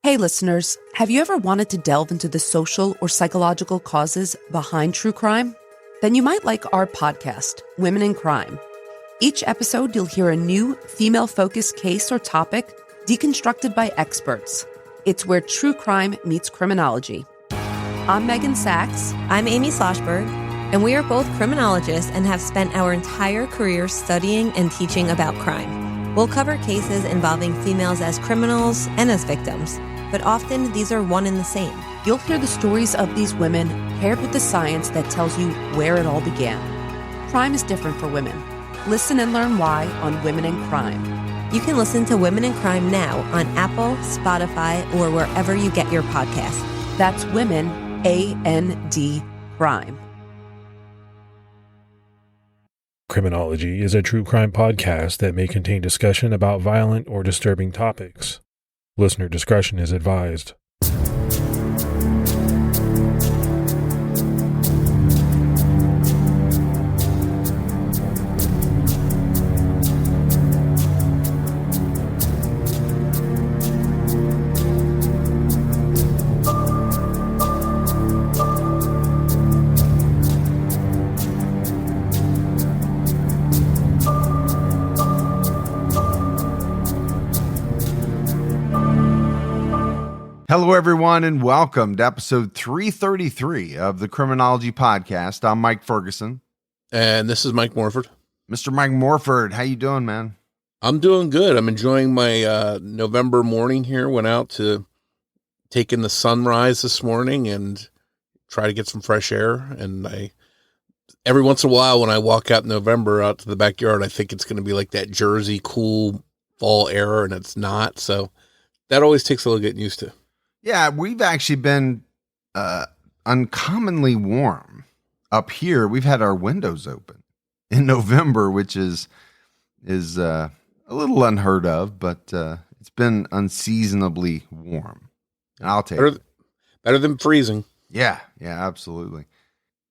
Hey listeners, have you ever wanted to delve into the social or psychological causes behind true crime? Then you might like our podcast, Women in Crime. Each episode, you'll hear a new female-focused case or topic deconstructed by experts. It's where true crime meets criminology. I'm Megan Sachs. I'm Amy Sloshberg, and we are both criminologists and have spent our entire career studying and teaching about crime. We'll cover cases involving females as criminals and as victims, but often these are one and the same. You'll hear the stories of these women paired with the science that tells you where it all began. Crime is different for women. Listen and learn why on Women in Crime. You can listen to Women in Crime now on Apple, Spotify, or wherever you get your podcasts. That's Women, A-N-D, Crime. Criminology is a true crime podcast that may contain discussion about violent or disturbing topics. Listener discretion is advised. Hello, everyone, and welcome to episode 333 of the Criminology podcast. I'm Mike Ferguson. And this is Mike Morford. Mr. Mike Morford, how you doing, man? I'm doing good. I'm enjoying my November morning here. Went out to take in the sunrise this morning and try to get some fresh air. And every once in a while when I walk out in November out to the backyard, I think it's going to be like that Jersey cool fall air, and it's not. So that always takes a little getting used to. Yeah, we've actually been uncommonly warm up here. We've had our windows open in November, which is a little unheard of, but it's been unseasonably warm. And I'll take it. Better than freezing. Yeah, absolutely.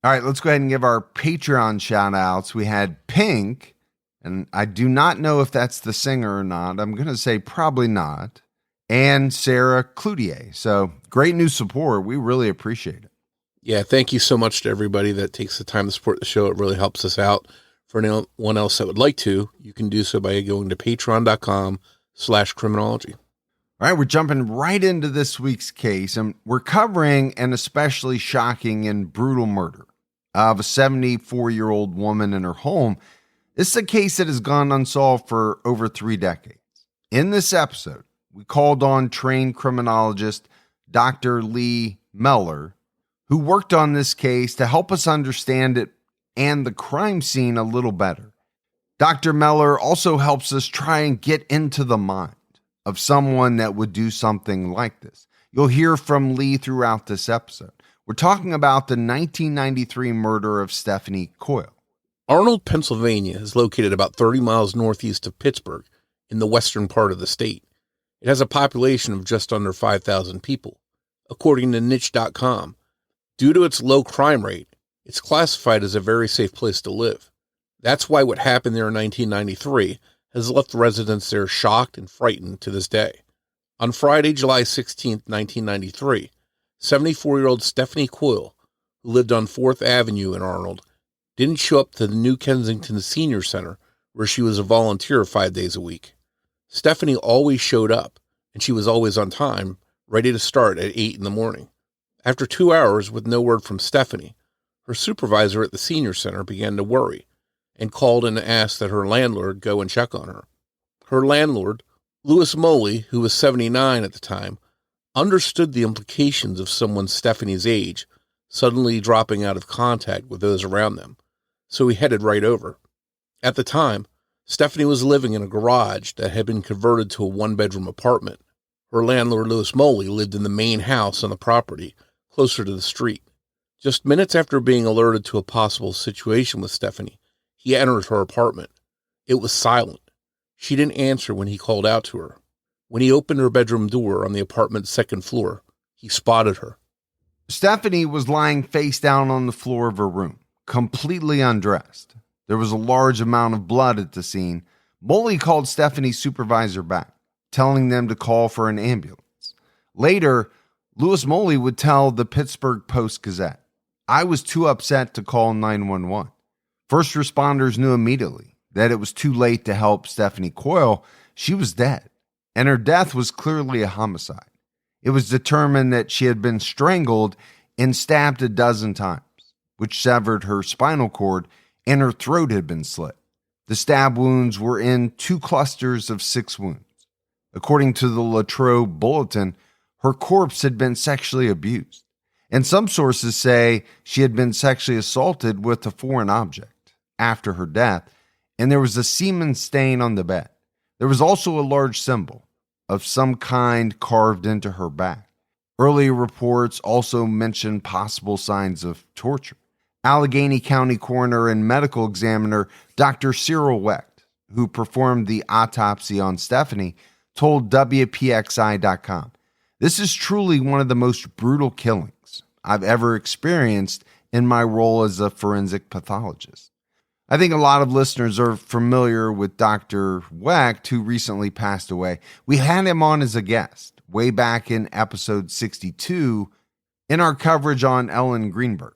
All right, let's go ahead and give our Patreon shout outs. We had Pink, and I do not know if that's the singer or not. I'm going to say probably not. And Sarah Cloutier. So great new support. We really appreciate it. Yeah, thank you so much to everybody that takes the time to support the show. It really helps us out. For anyone else that would like to, you can do so by going to patreon.com/criminology. All right, we're jumping right into this week's case, and we're covering an especially shocking and brutal murder of a 74-year-old woman in her home. This is a case that has gone unsolved for over 3 decades. In this episode, we called on trained criminologist Dr. Lee Mellor, who worked on this case to help us understand it and the crime scene a little better. Dr. Mellor also helps us try and get into the mind of someone that would do something like this. You'll hear from Lee throughout this episode. We're talking about the 1993 murder of Stephanie Coyle. Arnold, Pennsylvania is located about 30 miles northeast of Pittsburgh in the western part of the state. It has a population of just under 5,000 people. According to niche.com, due to its low crime rate, it's classified as a very safe place to live. That's why what happened there in 1993 has left residents there shocked and frightened to this day. On Friday, July 16, 1993, 74-year-old Stephanie Coyle, who lived on 4th Avenue in Arnold, didn't show up to the New Kensington Senior Center, where she was a volunteer 5 days a week. Stephanie always showed up, and she was always on time, ready to start at 8 in the morning. After 2 hours with no word from Stephanie, her supervisor at the senior center began to worry and called and asked that her landlord go and check on her. Her landlord, Louis Moley, who was 79 at the time, understood the implications of someone Stephanie's age suddenly dropping out of contact with those around them, so he headed right over. At the time, Stephanie was living in a garage that had been converted to a 1-bedroom apartment. Her landlord, Louis Moley, lived in the main house on the property, closer to the street. Just minutes after being alerted to a possible situation with Stephanie, he entered her apartment. It was silent. She didn't answer when he called out to her. When he opened her bedroom door on the apartment's 2nd floor, he spotted her. Stephanie was lying face down on the floor of her room, completely undressed. There was a large amount of blood at the scene. Moley called Stephanie's supervisor back, telling them to call for an ambulance. Later, Louis Moley would tell the Pittsburgh Post-Gazette, "I was too upset to call 911. First responders knew immediately that it was too late to help Stephanie Coyle. She was dead, and her death was clearly a homicide. It was determined that she had been strangled and stabbed a dozen times, which severed her spinal cord, and her throat had been slit. The stab wounds were in 2 clusters of 6 wounds. According to the Latrobe Bulletin, her corpse had been sexually abused, and some sources say she had been sexually assaulted with a foreign object after her death, and there was a semen stain on the bed. There was also a large symbol of some kind carved into her back. Earlier reports also mentioned possible signs of torture. Allegheny County coroner and medical examiner Dr. Cyril Wecht, who performed the autopsy on Stephanie, told WPXI.com, "This is truly one of the most brutal killings I've ever experienced in my role as a forensic pathologist." I think a lot of listeners are familiar with Dr. Wecht, who recently passed away. We had him on as a guest way back in episode 62 in our coverage on Ellen Greenberg.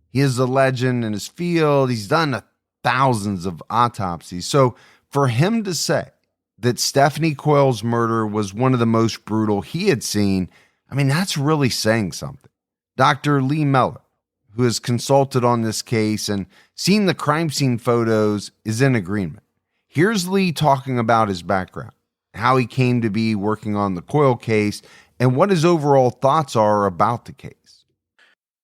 He is a legend in his field. He's done thousands of autopsies. So for him to say that Stephanie Coyle's murder was one of the most brutal he had seen, I mean, that's really saying something. Dr. Lee Mellor, who has consulted on this case and seen the crime scene photos, is in agreement. Here's Lee talking about his background, how he came to be working on the Coyle case, and what his overall thoughts are about the case.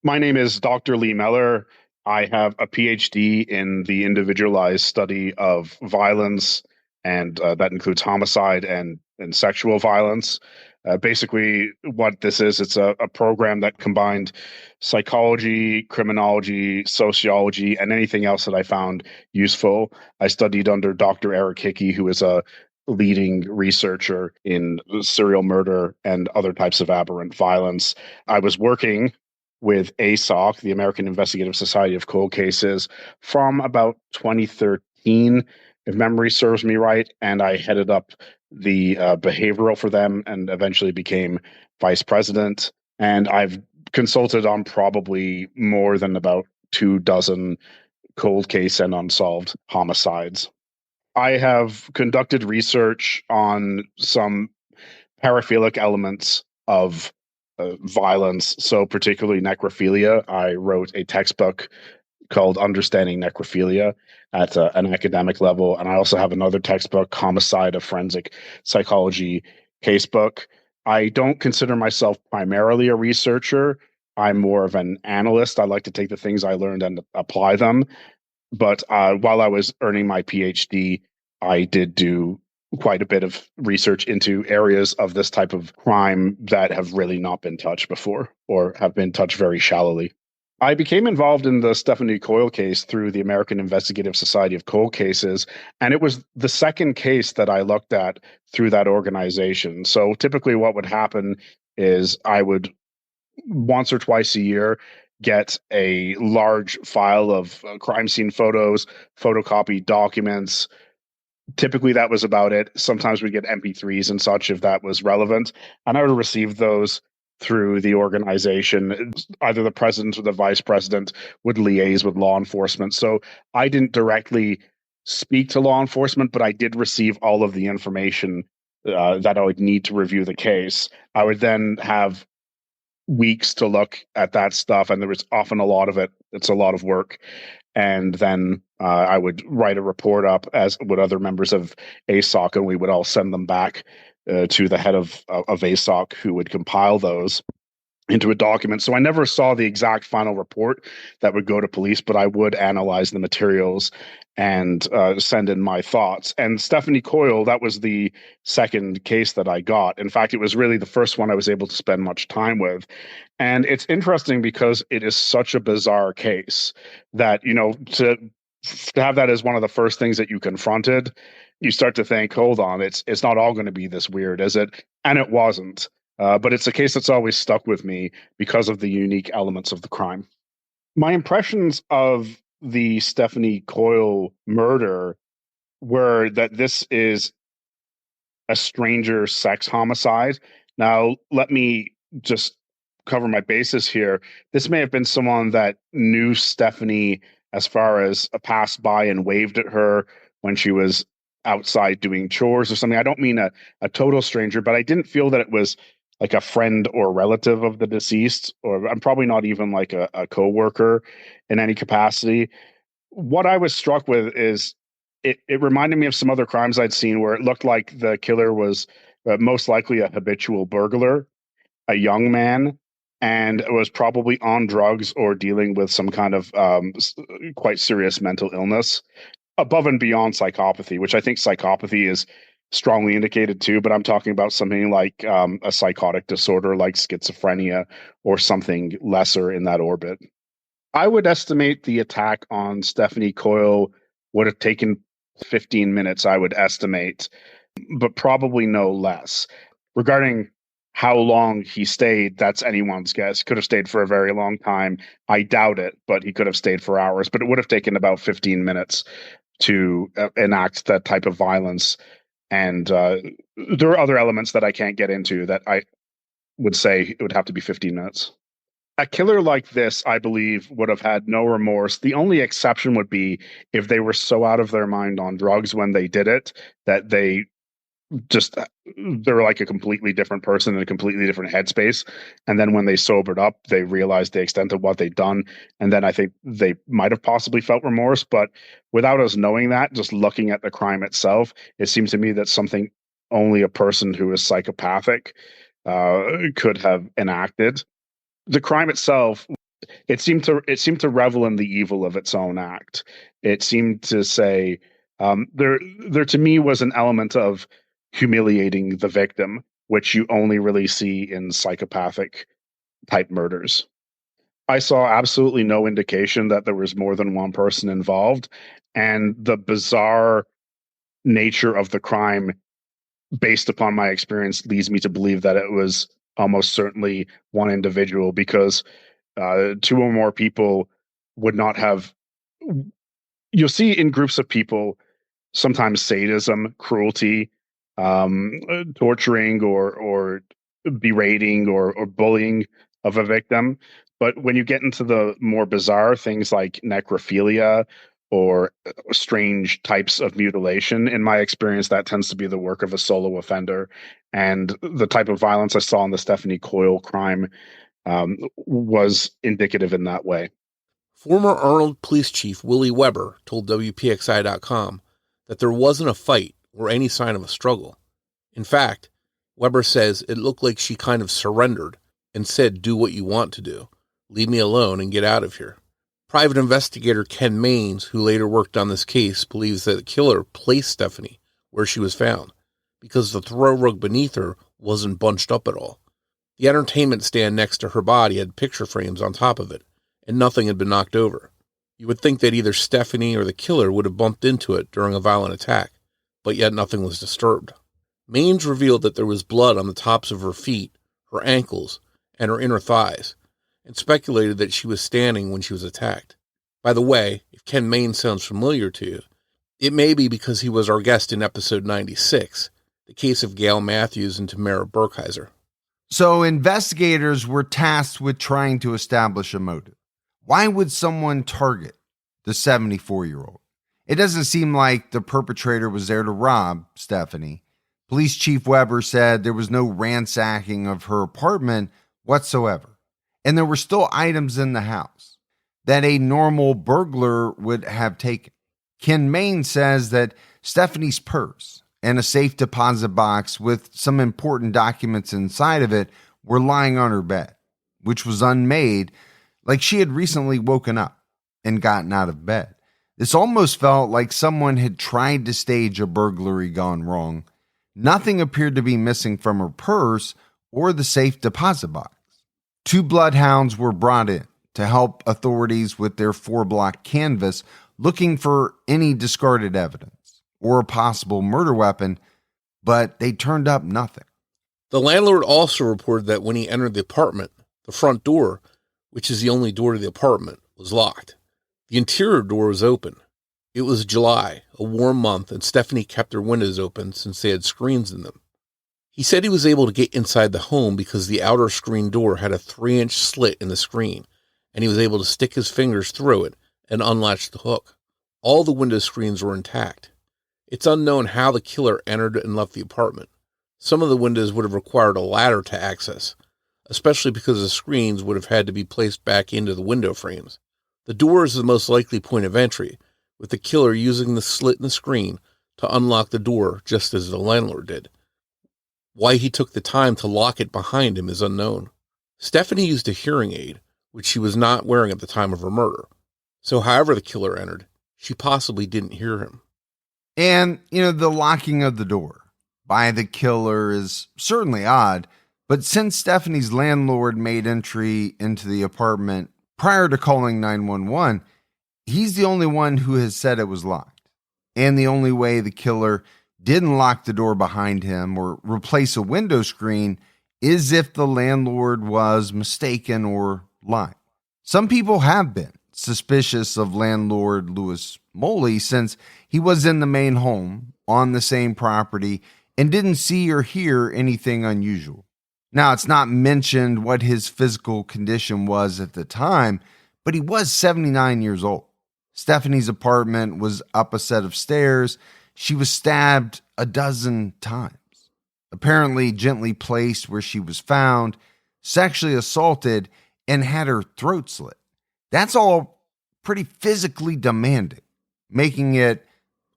My name is Dr. Lee Mellor. I have a PhD in the individualized study of violence, and that includes homicide and sexual violence. Basically, what this is, it's a program that combined psychology, criminology, sociology, and anything else that I found useful. I studied under Dr. Eric Hickey, who is a leading researcher in serial murder and other types of aberrant violence. I was working with ASOC, the American Investigative Society of Cold Cases, from about 2013, if memory serves me right, and I headed up the behavioral for them and eventually became vice president. And I've consulted on probably more than about 24 cold case and unsolved homicides. I have conducted research on some paraphilic elements of violence, so particularly necrophilia. I wrote a textbook called Understanding Necrophilia at an academic level, and I also have another textbook, Homicide, a Forensic Psychology casebook. I don't consider myself primarily a researcher. I'm more of an analyst. I like to take the things I learned and apply them. But while I was earning my PhD, I did do quite a bit of research into areas of this type of crime that have really not been touched before or have been touched very shallowly. I became involved in the Stephanie Coyle case through the American Investigative Society of Cold Cases, and it was the second case that I looked at through that organization. So typically what would happen is I would once or twice a year get a large file of crime scene photos, photocopied documents. Typically, that was about it. Sometimes we'd get MP3s and such if that was relevant. And I would receive those through the organization. Either the president or the vice president would liaise with law enforcement. So I didn't directly speak to law enforcement, but I did receive all of the information that I would need to review the case. I would then have weeks to look at that stuff, and there was often a lot of it. It's a lot of work. And then I would write a report up, as would other members of ASOC, and we would all send them back to the head of ASOC, who would compile those into a document. So I never saw the exact final report that would go to police, but I would analyze the materials and send in my thoughts. And Stephanie Coyle, that was the second case that I got. In fact, it was really the first one I was able to spend much time with. And it's interesting because it is such a bizarre case that, you know, to have that as one of the first things that you confronted, you start to think, hold on, it's not all going to be this weird, is it? And it wasn't. But it's a case that's always stuck with me because of the unique elements of the crime. My impressions of the Stephanie Coyle murder were that this is a stranger sex homicide. Now, let me just cover my bases here. This may have been someone that knew Stephanie as far as passed by and waved at her when she was outside doing chores or something. I don't mean a total stranger, but I didn't feel that it was like a friend or relative of the deceased, or I'm probably not even like a coworker in any capacity. What I was struck with is it reminded me of some other crimes I'd seen where it looked like the killer was most likely a habitual burglar, a young man, and was probably on drugs or dealing with some kind of quite serious mental illness above and beyond psychopathy, which I think psychopathy is strongly indicated too. But I'm talking about something like a psychotic disorder like schizophrenia or something lesser in that orbit. I would estimate the attack on Stephanie Coyle would have taken 15 minutes, I would estimate, but probably no less. Regarding how long he stayed, that's anyone's guess. Could have stayed for a very long time. I doubt it, but he could have stayed for hours. But it would have taken about 15 minutes to enact that type of violence. And there are other elements that I can't get into that I would say it would have to be 15 minutes. A killer like this, I believe, would have had no remorse. The only exception would be if they were so out of their mind on drugs when they did it that they're like a completely different person in a completely different headspace. And then when they sobered up, they realized the extent of what they'd done. And then I think they might have possibly felt remorse. But without us knowing that, just looking at the crime itself, it seems to me that something only a person who is psychopathic could have enacted. The crime itself, it seemed to revel in the evil of its own act. It seemed to say there to me was an element of humiliating the victim, which you only really see in psychopathic type murders. I saw absolutely no indication that there was more than one person involved, and the bizarre nature of the crime, based upon my experience, leads me to believe that it was almost certainly one individual, because two or more people would not have. You'll see in groups of people sometimes sadism, cruelty, torturing or berating or bullying of a victim. But when you get into the more bizarre things like necrophilia or strange types of mutilation, in my experience, that tends to be the work of a solo offender. And the type of violence I saw in the Stephanie Coyle crime was indicative in that way. Former Arnold Police Chief Willie Weber told WPXI.com that there wasn't a fight or any sign of a struggle. In fact, Weber says it looked like she kind of surrendered and said, "Do what you want to do. Leave me alone and get out of here." Private investigator Ken Maines, who later worked on this case, believes that the killer placed Stephanie where she was found because the throw rug beneath her wasn't bunched up at all. The entertainment stand next to her body had picture frames on top of it, and nothing had been knocked over. You would think that either Stephanie or the killer would have bumped into it during a violent attack, but yet nothing was disturbed. Maines revealed that there was blood on the tops of her feet, her ankles, and her inner thighs, and speculated that she was standing when she was attacked. By the way, if Ken Maines sounds familiar to you, it may be because he was our guest in episode 96, the case of Gail Matthews and Tamara Burkheiser. So investigators were tasked with trying to establish a motive. Why would someone target the 74-year-old? It doesn't seem like the perpetrator was there to rob Stephanie. Police Chief Weber said there was no ransacking of her apartment whatsoever, and there were still items in the house that a normal burglar would have taken. Ken Maines says that Stephanie's purse and a safe deposit box with some important documents inside of it were lying on her bed, which was unmade, like she had recently woken up and gotten out of bed. This almost felt like someone had tried to stage a burglary gone wrong. Nothing appeared to be missing from her purse or the safe deposit box. 2 bloodhounds were brought in to help authorities with their 4-block canvass, looking for any discarded evidence or a possible murder weapon, but they turned up nothing. The landlord also reported that when he entered the apartment, the front door, which is the only door to the apartment, was locked. The interior door was open. It was July, a warm month, and Stephanie kept her windows open since they had screens in them. He said he was able to get inside the home because the outer screen door had a 3-inch slit in the screen, and he was able to stick his fingers through it and unlatch the hook. All the window screens were intact. It's unknown how the killer entered and left the apartment. Some of the windows would have required a ladder to access, especially because the screens would have had to be placed back into the window frames. The door is the most likely point of entry, with the killer using the slit in the screen to unlock the door just as the landlord did. Why he took the time to lock it behind him is unknown. Stephanie used a hearing aid, which she was not wearing at the time of her murder. So however the killer entered, she possibly didn't hear him. And, the locking of the door by the killer is certainly odd, but since Stephanie's landlord made entry into the apartment prior to calling 911, he's the only one who has said it was locked. And the only way the killer didn't lock the door behind him or replace a window screen is if the landlord was mistaken or lying. Some people have been suspicious of landlord Louis Moley since he was in the main home on the same property and didn't see or hear anything unusual. Now, it's not mentioned what his physical condition was at the time, but he was 79 years old. Stephanie's apartment was up a set of stairs. She was stabbed a dozen times, apparently gently placed where she was found, sexually assaulted, and had her throat slit. That's all pretty physically demanding, making it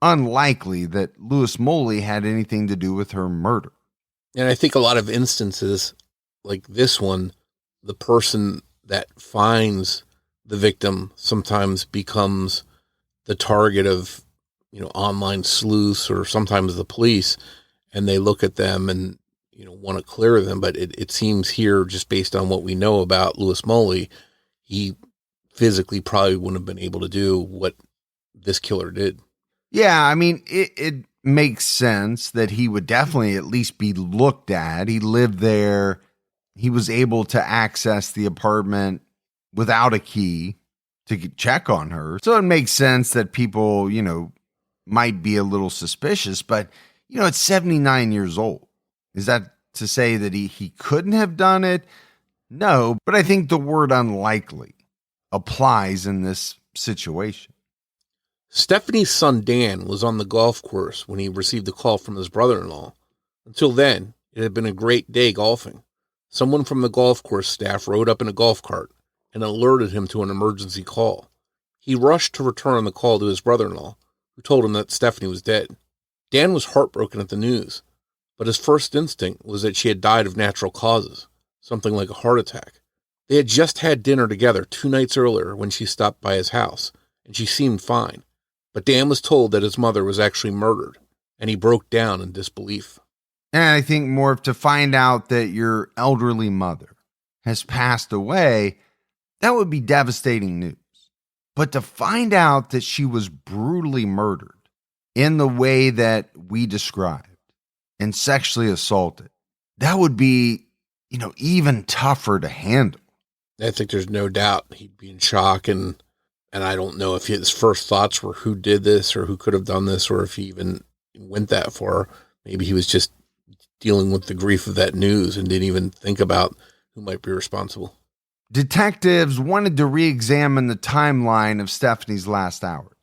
unlikely that Louis Moley had anything to do with her murder. And I think a lot of instances like this one, the person that finds the victim sometimes becomes the target of, online sleuths or sometimes the police, and they look at them and, want to clear them. But it seems here, just based on what we know about Louis Moley, he physically probably wouldn't have been able to do what this killer did. Yeah, I mean, it makes sense that he would definitely at least be looked at. He lived there. He was able to access the apartment without a key to check on her. So it makes sense that people, might be a little suspicious. But, at 79 years old, is that to say that he couldn't have done it? No, but I think the word unlikely applies in this situation. Stephanie's son Dan was on the golf course when he received a call from his brother-in-law. Until then, it had been a great day golfing. Someone from the golf course staff rode up in a golf cart and alerted him to an emergency call. He rushed to return the call to his brother-in-law, who told him that Stephanie was dead. Dan was heartbroken at the news, but his first instinct was that she had died of natural causes, something like a heart attack. They had just had dinner together 2 nights earlier when she stopped by his house, and she seemed fine. But Dan was told that his mother was actually murdered, and he broke down in disbelief. And I think more to find out that your elderly mother has passed away, that would be devastating news. But to find out that she was brutally murdered in the way that we described and sexually assaulted, that would be, even tougher to handle. I think there's no doubt he'd be in shock, and I don't know if his first thoughts were who did this or who could have done this, or if he even went that far. Maybe he was just dealing with the grief of that news and didn't even think about who might be responsible. Detectives wanted to re-examine the timeline of Stephanie's last hours.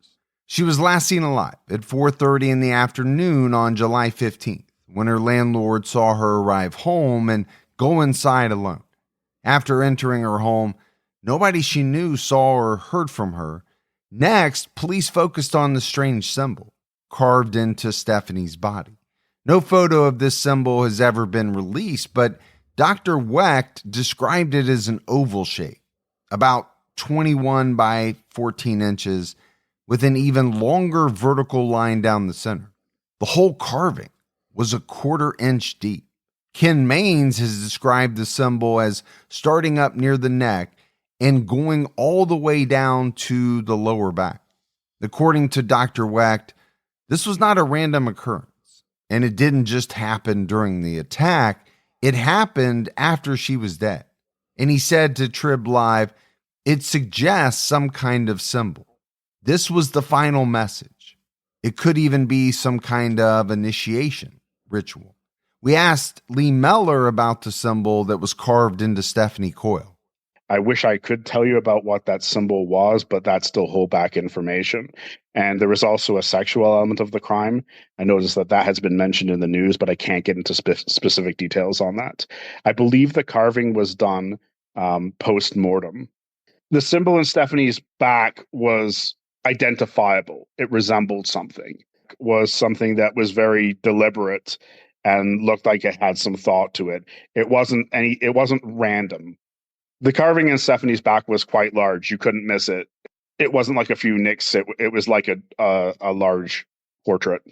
She was last seen alive at 4:30 in the afternoon on July 15th, when her landlord saw her arrive home and go inside alone. After entering her home, nobody she knew saw or heard from her. Next, police focused on the strange symbol carved into Stephanie's body. No photo of this symbol has ever been released, but Dr. Wecht described it as an oval shape, about 21 by 14 inches, with an even longer vertical line down the center. The whole carving was a 1/4 inch deep. Ken Maines has described the symbol as starting up near the neck and going all the way down to the lower back. According to Dr. Wecht, this was not a random occurrence, and it didn't just happen during the attack. It happened after she was dead. And he said to Trib Live, it suggests some kind of symbol. This was the final message. It could even be some kind of initiation ritual. We asked Lee Mellor about the symbol that was carved into Stephanie Coyle. I wish I could tell you about what that symbol was, but that's still holdback information. And there was also a sexual element of the crime. I noticed that has been mentioned in the news, but I can't get into specific details on that. I believe the carving was done post-mortem. The symbol in Stephanie's back was identifiable. It resembled something. It was something that was very deliberate and looked like it had some thought to it. It wasn't random. The carving in Stephanie's back was quite large. You couldn't miss it. It wasn't like a few nicks. It was like a large portrait.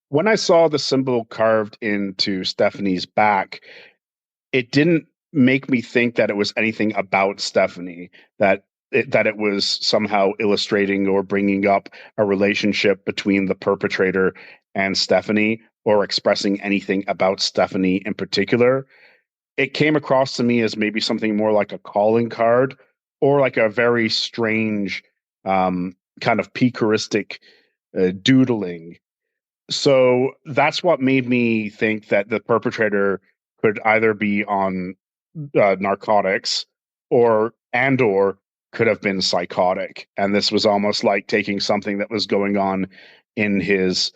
When I saw the symbol carved into Stephanie's back, it didn't make me think that it was anything about Stephanie, that it was somehow illustrating or bringing up a relationship between the perpetrator and Stephanie, or expressing anything about Stephanie in particular. It came across to me as maybe something more like a calling card, or like a very strange kind of picaristic doodling. So that's what made me think that the perpetrator could either be on narcotics or could have been psychotic. And this was almost like taking something that was going on in his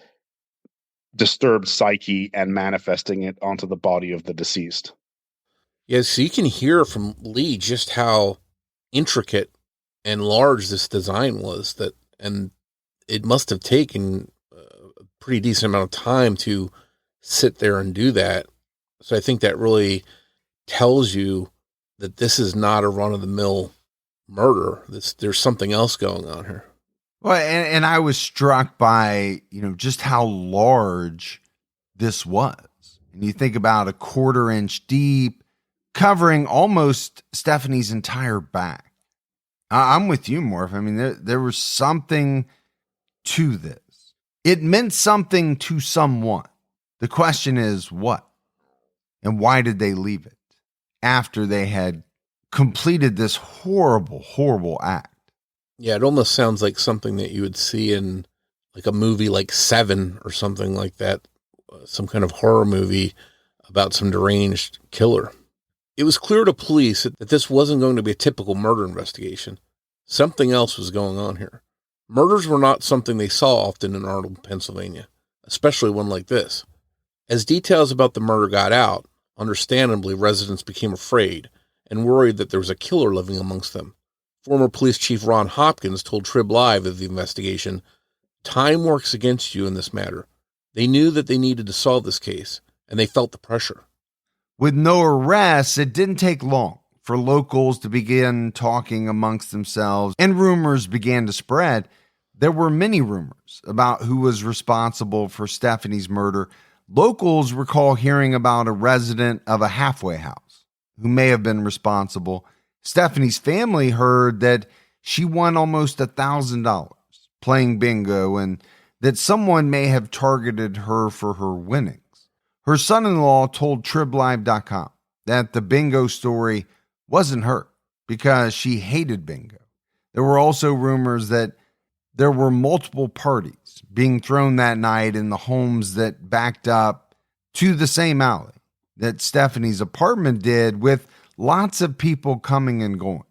disturbed psyche and manifesting it onto the body of the deceased. Yeah, so you can hear from Lee just how intricate and large this design was, and it must have taken a pretty decent amount of time to sit there and do that. So I think that really tells you that this is not a run-of-the-mill murder. There's something else going on here. Well, and I was struck by, just how large this was. And you think about a 1/4 inch deep, covering almost Stephanie's entire back. I'm with you, Morf. I mean, there was something to this. It meant something to someone. The question is what? And why did they leave it after they had completed this horrible, horrible act? Yeah, it almost sounds like something that you would see in like a movie like Seven or something like that, some kind of horror movie about some deranged killer. It was clear to police that this wasn't going to be a typical murder investigation. Something else was going on here. Murders were not something they saw often in Arnold, Pennsylvania, especially one like this. As details about the murder got out, understandably, residents became afraid and worried that there was a killer living amongst them. Former Police Chief Ron Hopkins told Trib Live of the investigation, "Time works against you in this matter. They knew that they needed to solve this case, and they felt the pressure." With no arrests, it didn't take long for locals to begin talking amongst themselves, and rumors began to spread. There were many rumors about who was responsible for Stephanie's murder. Locals recall hearing about a resident of a halfway house who may have been responsible. Stephanie's family heard that she won almost $1,000 playing bingo, and that someone may have targeted her for her winnings. Her son-in-law told TribLive.com that the bingo story wasn't her because she hated bingo. There were also rumors that there were multiple parties being thrown that night in the homes that backed up to the same alley that Stephanie's apartment did, with lots of people coming and going,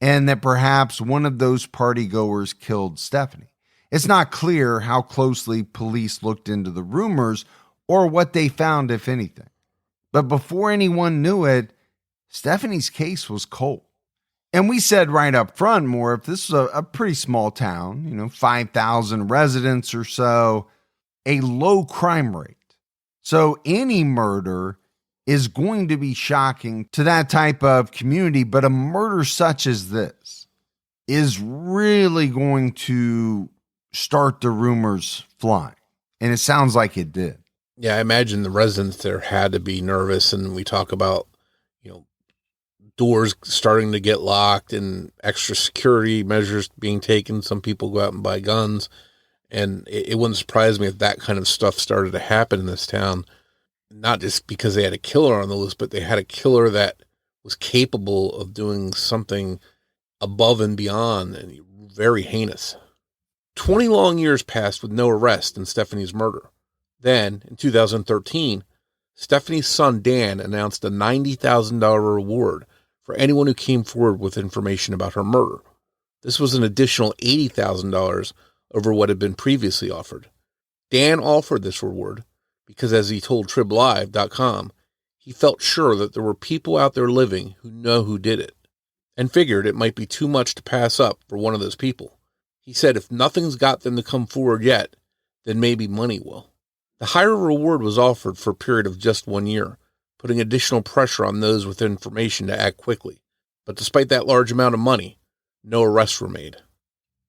and that perhaps one of those partygoers killed Stephanie. It's not clear how closely police looked into the rumors or what they found, if anything. But before anyone knew it, Stephanie's case was cold. And we said right up front, more if this is a pretty small town, 5,000 residents or so, a low crime rate. So any murder is going to be shocking to that type of community, but a murder such as this is really going to start the rumors flying. And it sounds like it did. Yeah, I imagine the residents there had to be nervous, and we talk about, doors starting to get locked and extra security measures being taken. Some people go out and buy guns, and it wouldn't surprise me if that kind of stuff started to happen in this town, not just because they had a killer on the loose, but they had a killer that was capable of doing something above and beyond and very heinous. 20 long years passed with no arrest in Stephanie's murder. Then, in 2013, Stephanie's son Dan announced a $90,000 reward for anyone who came forward with information about her murder. This was an additional $80,000 over what had been previously offered. Dan offered this reward because, as he told TribLive.com, he felt sure that there were people out there living who know who did it, and figured it might be too much to pass up for one of those people. He said if nothing's got them to come forward yet, then maybe money will. The higher reward was offered for a period of just 1 year, putting additional pressure on those with information to act quickly. But despite that large amount of money, no arrests were made.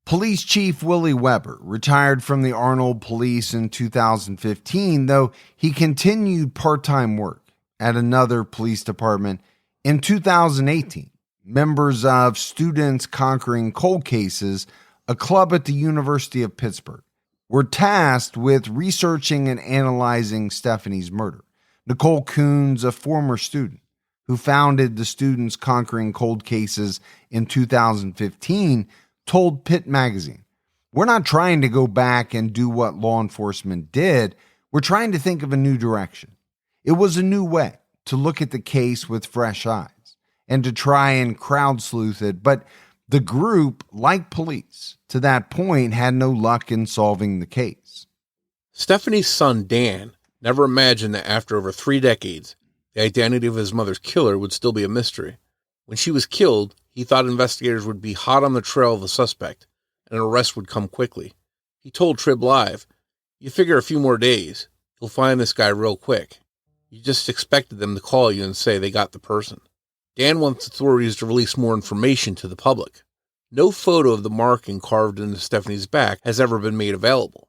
Police Chief Willie Weber retired from the Arnold Police in 2015, though he continued part-time work at another police department in 2018. Members of Students Conquering Cold Cases, a club at the University of Pittsburgh, were tasked with researching and analyzing Stephanie's murder. Nicole Coons, a former student who founded the Students Conquering Cold Cases in 2015, told Pitt Magazine, "We're not trying to go back and do what law enforcement did. We're trying to think of a new direction. It was a new way to look at the case with fresh eyes and to try and crowd sleuth it, but the group, like police, to that point had no luck in solving the case." Stephanie's son, Dan, never imagined that after over 3 decades, the identity of his mother's killer would still be a mystery. When she was killed, he thought investigators would be hot on the trail of the suspect, and an arrest would come quickly. He told Trib Live, "You figure a few more days, you'll find this guy real quick. You just expected them to call you and say they got the person." Dan wants authorities to release more information to the public. No photo of the marking carved into Stephanie's back has ever been made available,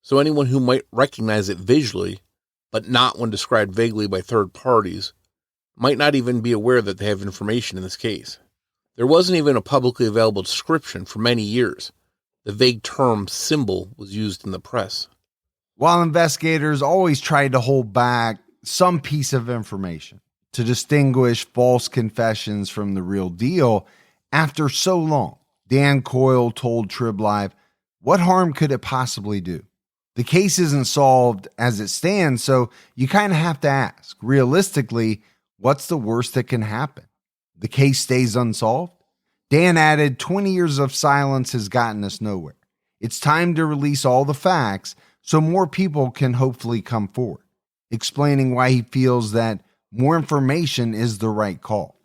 so anyone who might recognize it visually, but not when described vaguely by third parties, might not even be aware that they have information in this case. There wasn't even a publicly available description for many years. The vague term symbol was used in the press. While investigators always tried to hold back some piece of information to distinguish false confessions from the real deal, after so long, Dan Coyle told Trib Live, "What harm could it possibly do? The case isn't solved as it stands, so you kind of have to ask, realistically, what's the worst that can happen? The case stays unsolved?" Dan added, 20 years of silence has gotten us nowhere. It's time to release all the facts so more people can hopefully come forward," explaining why he feels that more information is the right call.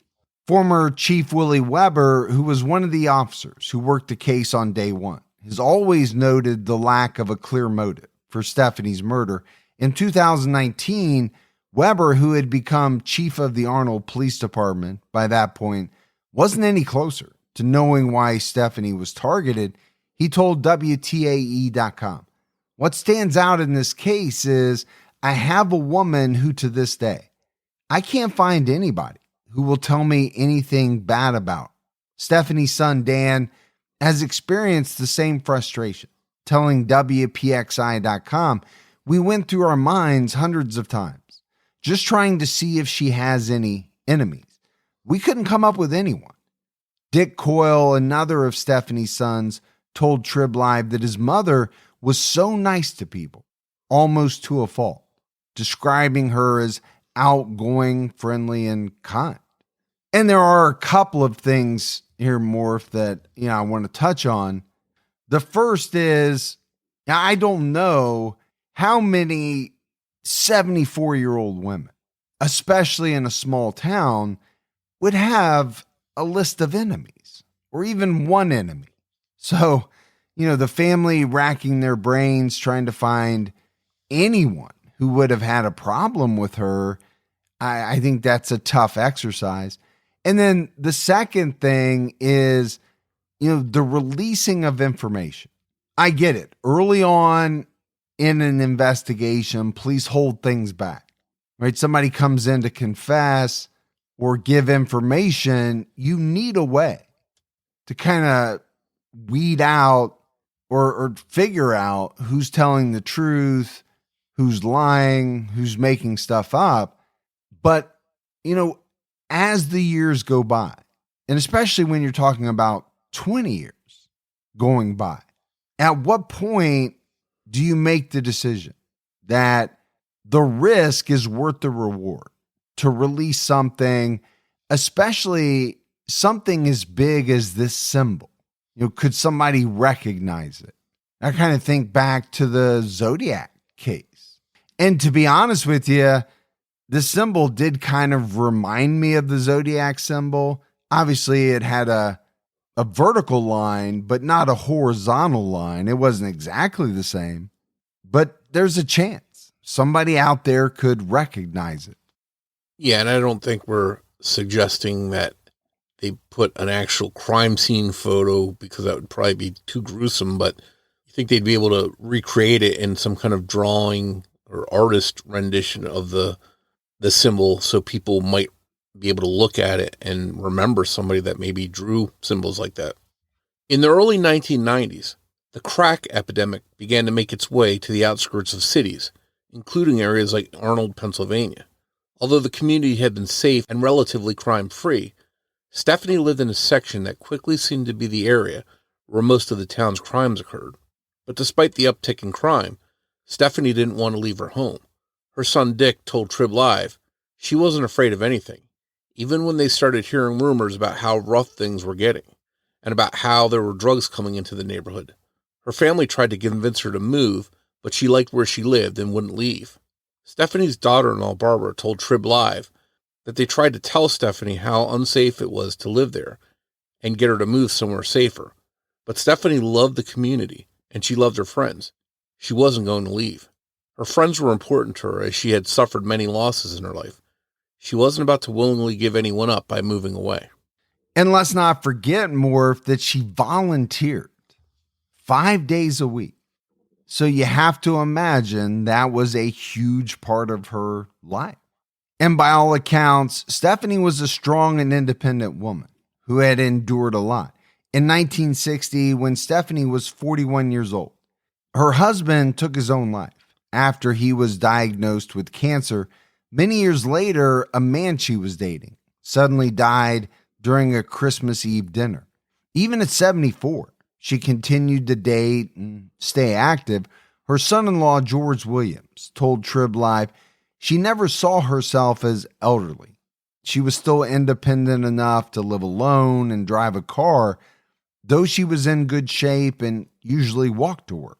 Former Chief Willie Weber, who was one of the officers who worked the case on day one, has always noted the lack of a clear motive for Stephanie's murder. In 2019, Weber, who had become chief of the Arnold Police Department by that point, wasn't any closer to knowing why Stephanie was targeted. He told WTAE.com, "What stands out in this case is I have a woman who to this day, I can't find anybody who will tell me anything bad about. Stephanie's son, Dan, has experienced the same frustration, telling WPXI.com, we went through our minds hundreds of times, just trying to see if she has any enemies. We couldn't come up with anyone." Dick Coyle, another of Stephanie's sons, told Trib Live that his mother was so nice to people, almost to a fault, describing her as outgoing, friendly, and kind. And there are a couple of things here, Morf, that I want to touch on. The first is, I don't know how many 74-year-old women, especially in a small town, would have a list of enemies or even one enemy. So, the family racking their brains trying to find anyone who would have had a problem with her, I think that's a tough exercise. And then the second thing is, the releasing of information. I get it. Early on in an investigation, please hold things back, right? Somebody comes in to confess or give information. You need a way to kind of weed out or figure out who's telling the truth, who's lying, who's making stuff up. But, as the years go by, and especially when you're talking about 20 years going by, at what point do you make the decision that the risk is worth the reward to release something, especially something as big as this symbol. Could somebody recognize it? I kind of think back to the Zodiac case. And to be honest with you, the symbol did kind of remind me of the Zodiac symbol. Obviously, it had a vertical line, but not a horizontal line. It wasn't exactly the same, but there's a chance somebody out there could recognize it. Yeah, and I don't think we're suggesting that they put an actual crime scene photo, because that would probably be too gruesome, but you think they'd be able to recreate it in some kind of drawing or artist rendition of the symbol, so people might be able to look at it and remember somebody that maybe drew symbols like that. In the early 1990s, the crack epidemic began to make its way to the outskirts of cities, including areas like Arnold, Pennsylvania. Although the community had been safe and relatively crime-free, Stephanie lived in a section that quickly seemed to be the area where most of the town's crimes occurred. But despite the uptick in crime, Stephanie didn't want to leave her home. Her son Dick told Trib Live she wasn't afraid of anything, even when they started hearing rumors about how rough things were getting, and about how there were drugs coming into the neighborhood. Her family tried to convince her to move, but she liked where she lived and wouldn't leave. Stephanie's daughter-in-law, Barbara, told Trib Live that they tried to tell Stephanie how unsafe it was to live there and get her to move somewhere safer. But Stephanie loved the community, and she loved her friends. She wasn't going to leave. Her friends were important to her, as she had suffered many losses in her life. She wasn't about to willingly give anyone up by moving away. And let's not forget, Morf, that she volunteered 5 days a week. So you have to imagine that was a huge part of her life. And by all accounts, Stephanie was a strong and independent woman who had endured a lot. In 1960, when Stephanie was 41 years old, her husband took his own life after he was diagnosed with cancer. Many years later, a man she was dating suddenly died during a Christmas Eve dinner. Even at 74, she continued to date and stay active. Her son-in-law, George Williams, told Trib Live she never saw herself as elderly. She was still independent enough to live alone and drive a car, though she was in good shape and usually walked to work.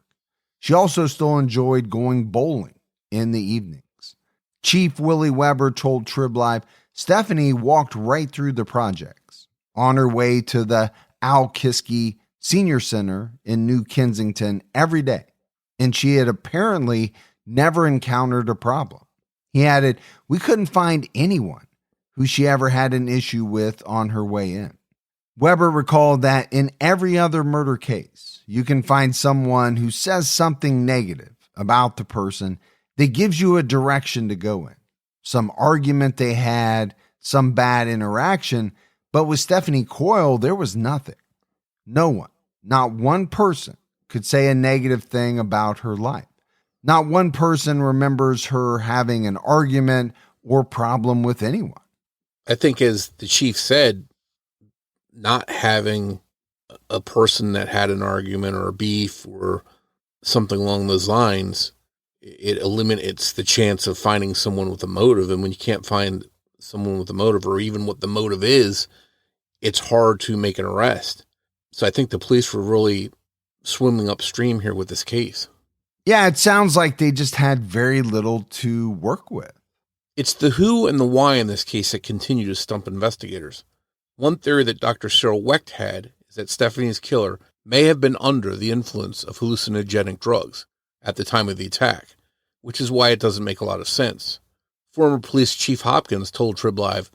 She also still enjoyed going bowling in the evenings. Chief Willie Weber told Trib Live Stephanie walked right through the projects on her way to the Al Kiske Senior Center in New Kensington every day, and she had apparently never encountered a problem. He added, "We couldn't find anyone who she ever had an issue with on her way in." Weber recalled that in every other murder case, you can find someone who says something negative about the person that gives you a direction to go in. Some argument they had, some bad interaction, but with Stephanie Coyle, there was nothing. No one, not one person, could say a negative thing about her life. Not one person remembers her having an argument or problem with anyone. I think, as the chief said, not having a person that had an argument or a beef or something along those lines, it eliminates the chance of finding someone with a motive. And when you can't find someone with a motive, or even what the motive is, it's hard to make an arrest. So I think the police were really swimming upstream here with this case. Yeah, it sounds like they just had very little to work with. It's the who and the why in this case that continue to stump investigators. One theory that Dr. Cyril Wecht had is that Stephanie's killer may have been under the influence of hallucinogenic drugs at the time of the attack, which is why it doesn't make a lot of sense. Former Police Chief Hopkins told Trib Live,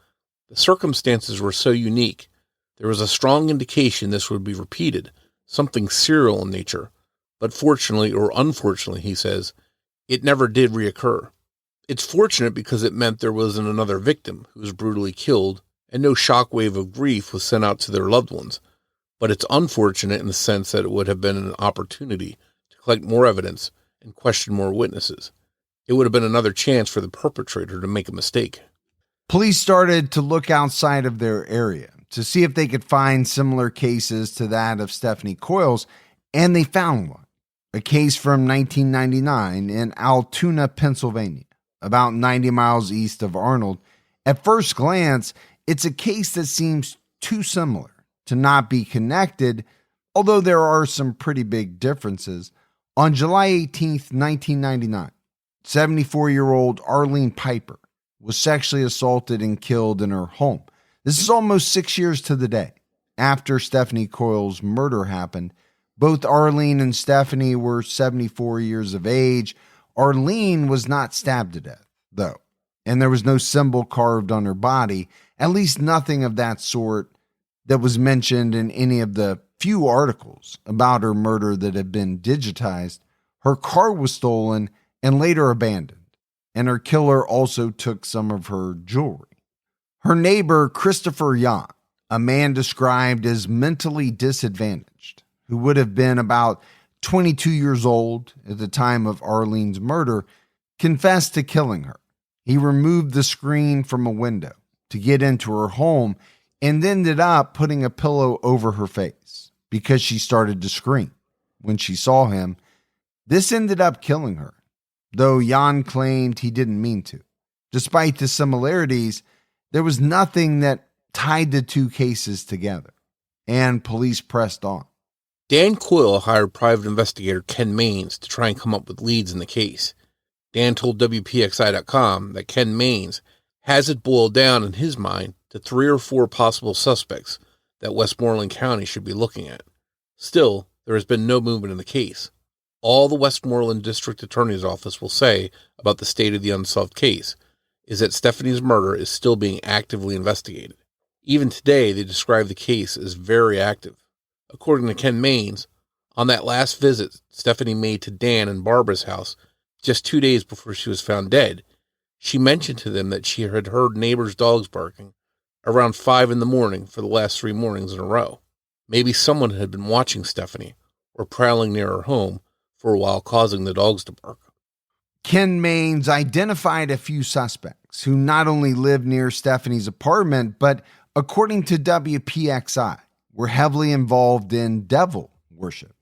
"The circumstances were so unique, there was a strong indication this would be repeated, something serial in nature. But fortunately or unfortunately," he says, "it never did reoccur. It's fortunate because it meant there wasn't another victim who was brutally killed, and no shockwave of grief was sent out to their loved ones. But it's unfortunate in the sense that it would have been an opportunity to collect more evidence and question more witnesses. It would have been another chance for the perpetrator to make a mistake." Police started to look outside of their area to see if they could find similar cases to that of Stephanie Coyle's, and they found one. A case from 1999 in Altoona, Pennsylvania. about 90 miles east of Arnold. At first glance, it's a case that seems too similar to not be connected, although there are some pretty big differences. On July 18th, 1999, 74-year-old Arlene Piper was sexually assaulted and killed in her home. This is almost 6 years to the day after Stephanie Coyle's murder happened. Both Arlene and Stephanie were 74 years of age. Arlene was not stabbed to death, though, and there was no symbol carved on her body, at least nothing of that sort that was mentioned in any of the few articles about her murder that have been digitized. Her car was stolen and later abandoned, and her killer also took some of her jewelry. Her neighbor, Christopher Young, a man described as mentally disadvantaged, who would have been about 22 years old at the time of Arlene's murder, confessed to killing her. He removed the screen from a window to get into her home and ended up putting a pillow over her face because she started to scream when she saw him. This ended up killing her, though Jan claimed he didn't mean to. Despite the similarities, there was nothing that tied the two cases together, and police pressed on. Dan Coyle hired private investigator Ken Maines to try and come up with leads in the case. Dan told WPXI.com that Ken Maines has it boiled down in his mind to 3 or 4 possible suspects that Westmoreland County should be looking at. Still, there has been no movement in the case. All the Westmoreland District Attorney's Office will say about the state of the unsolved case is that Stephanie's murder is still being actively investigated. Even today, they describe the case as very active. According to Ken Maines, on that last visit Stephanie made to Dan and Barbara's house just 2 days before she was found dead, she mentioned to them that she had heard neighbors' dogs barking around 5 a.m. for the last 3 mornings in a row. Maybe someone had been watching Stephanie or prowling near her home for a while, causing the dogs to bark. Ken Maines identified a few suspects who not only lived near Stephanie's apartment, but according to WPXI, were heavily involved in devil worship.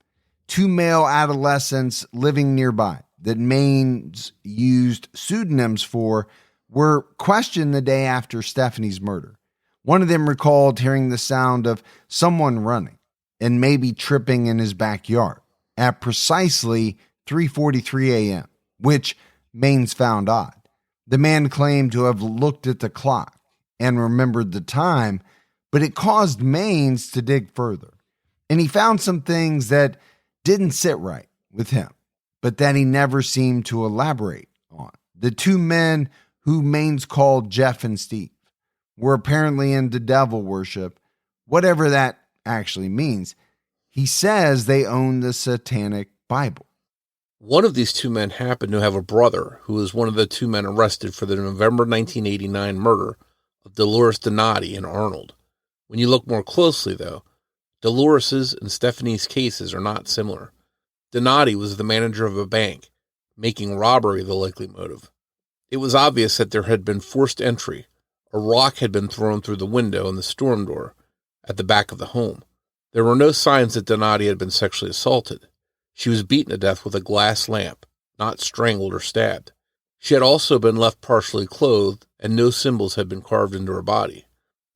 2 male adolescents living nearby that Maines used pseudonyms for were questioned the day after Stephanie's murder. One of them recalled hearing the sound of someone running and maybe tripping in his backyard at precisely 3:43 a.m., which Maines found odd. The man claimed to have looked at the clock and remembered the time, but it caused Maines to dig further. And he found some things that didn't sit right with him, but that he never seemed to elaborate on. The 2 men who Maines called Jeff and Steve were apparently into devil worship, whatever that actually means. He says they own the Satanic Bible. One of these 2 men happened to have a brother who was one of the 2 men arrested for the November 1989 murder of Dolores Donati in Arnold. When you look more closely, though, Dolores's and Stephanie's cases are not similar. Donati was the manager of a bank, making robbery the likely motive. It was obvious that there had been forced entry. A rock had been thrown through the window in the storm door at the back of the home. There were no signs that Donati had been sexually assaulted. She was beaten to death with a glass lamp, not strangled or stabbed. She had also been left partially clothed, and no symbols had been carved into her body.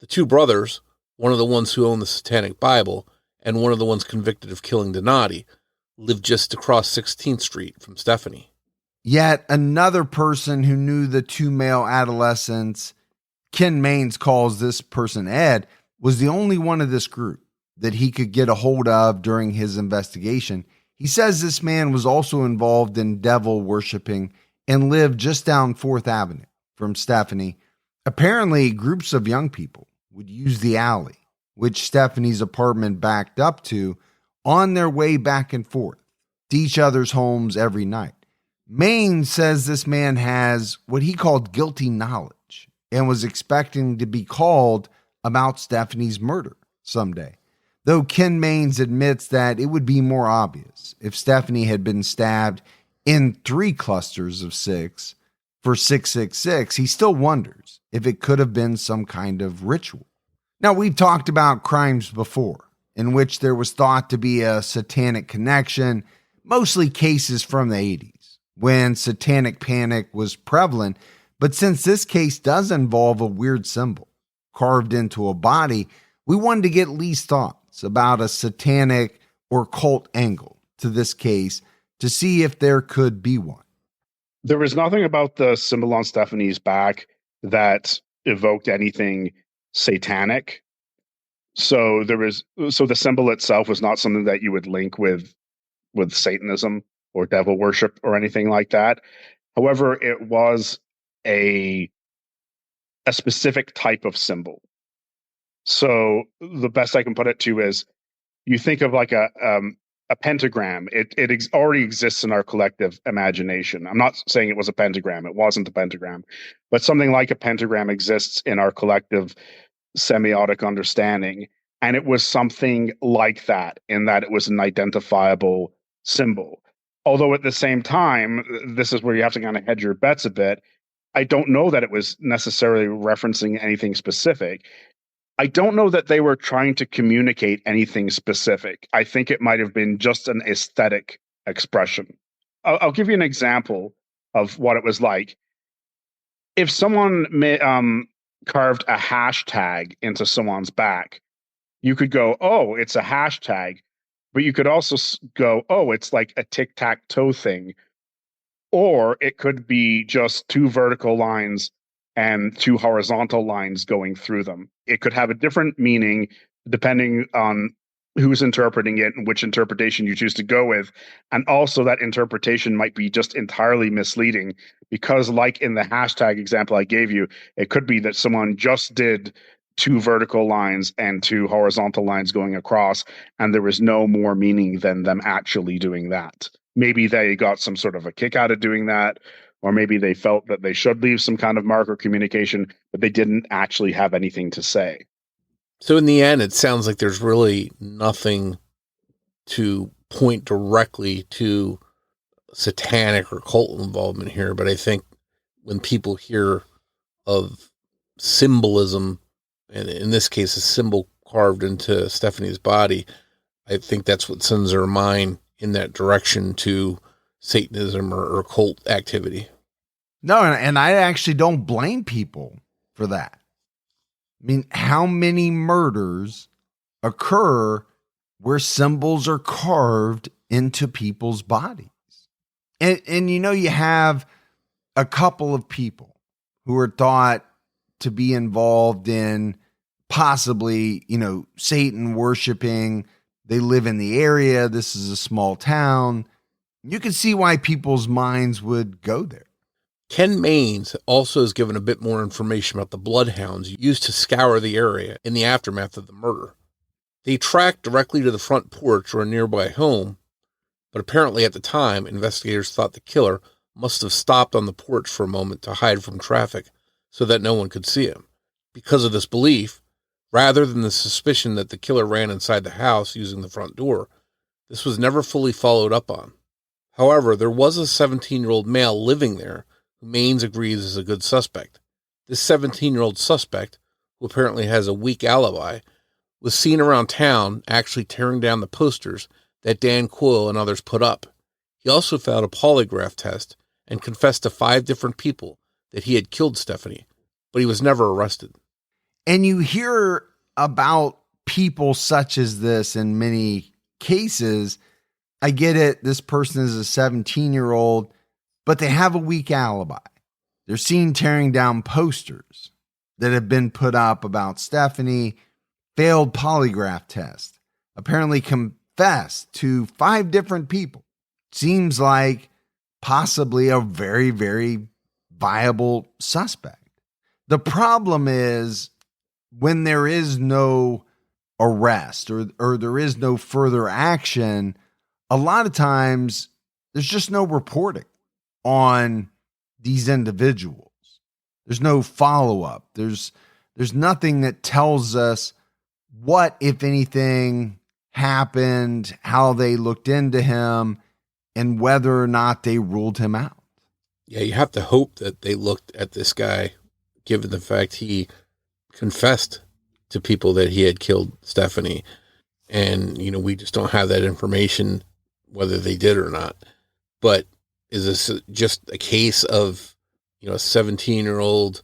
The 2 brothers, one of the ones who owned the Satanic Bible and one of the ones convicted of killing Donati, lived just across 16th Street from Stephanie. Yet another person who knew the 2 male adolescents, Ken Maines calls this person Ed, was the only one of this group that he could get a hold of during his investigation. He says this man was also involved in devil worshiping and lived just down 4th Avenue from Stephanie. Apparently, groups of young people would use the alley, which Stephanie's apartment backed up to, on their way back and forth to each other's homes every night. Maines says this man has what he called guilty knowledge and was expecting to be called about Stephanie's murder someday. Though Ken Maines admits that it would be more obvious if Stephanie had been stabbed in 3 clusters of 6 for 666, he still wonders if it could have been some kind of ritual. Now, we've talked about crimes before in which there was thought to be a satanic connection, mostly cases from the 80s, when satanic panic was prevalent. But since this case does involve a weird symbol carved into a body, we wanted to get Lee's thoughts about a satanic or cult angle to this case to see if there could be one. There was nothing about the symbol on Stephanie's back that evoked anything satanic. So the symbol itself was not something that you would link with Satanism or devil worship or anything like that. However, it was a specific type of symbol. So the best I can put it to is, you think of like a pentagram. It already exists in our collective imagination. I'm not saying it was a pentagram. It wasn't a pentagram, but something like a pentagram exists in our collective semiotic understanding. And it was something like that, in that it was an identifiable symbol. Although at the same time, this is where you have to kind of hedge your bets a bit. I don't know that it was necessarily referencing anything specific. I don't know that they were trying to communicate anything specific. I think it might have been just an aesthetic expression. I'll give you an example of what it was like. If someone carved a hashtag into someone's back, you could go, oh, it's a hashtag. But you could also go, oh, it's like a tic-tac-toe thing. Or it could be just two vertical lines and two horizontal lines going through them. It could have a different meaning depending on who's interpreting it and which interpretation you choose to go with. And also that interpretation might be just entirely misleading, because like in the hashtag example I gave you, it could be that someone just did two vertical lines and two horizontal lines going across, and there was no more meaning than them actually doing that. Maybe they got some sort of a kick out of doing that, or maybe they felt that they should leave some kind of mark or communication, but they didn't actually have anything to say. So in the end, it sounds like there's really nothing to point directly to satanic or cult involvement here. But I think when people hear of symbolism, and in this case, a symbol carved into Stephanie's body, I think that's what sends their mind in that direction to Satanism or cult activity. No, and I actually don't blame people for that. I mean, how many murders occur where symbols are carved into people's bodies? And you know, you have a couple of people who are thought to be involved in possibly, you know, Satan worshiping. They live in the area. This is a small town. You can see why people's minds would go there. Ken Maines also has given a bit more information about the bloodhounds used to scour the area in the aftermath of the murder. They tracked directly to the front porch or a nearby home, but apparently at the time, investigators thought the killer must have stopped on the porch for a moment to hide from traffic so that no one could see him. Because of this belief, rather than the suspicion that the killer ran inside the house using the front door, this was never fully followed up on. However, there was a 17-year-old male living there who Maines agrees is a good suspect. This 17-year-old suspect, who apparently has a weak alibi, was seen around town actually tearing down the posters that Dan Coyle and others put up. He also failed a polygraph test and confessed to 5 different people that he had killed Stephanie, but he was never arrested. And you hear about people such as this in many cases. I get it. This person is a 17-year-old, but they have a weak alibi. They're seen tearing down posters that have been put up about Stephanie, failed polygraph test, apparently confessed to 5 different people. Seems like possibly a very, very viable suspect. The problem is when there is no arrest or there is no further action, a lot of times there's just no reporting on these individuals. There's no follow-up. There's nothing that tells us what, if anything, happened, how they looked into him, and whether or not they ruled him out. Yeah, you have to hope that they looked at this guy, given the fact he confessed to people that he had killed Stephanie. And, you know, we just don't have that information, whether they did or not. But is this just a case of, a 17-year-old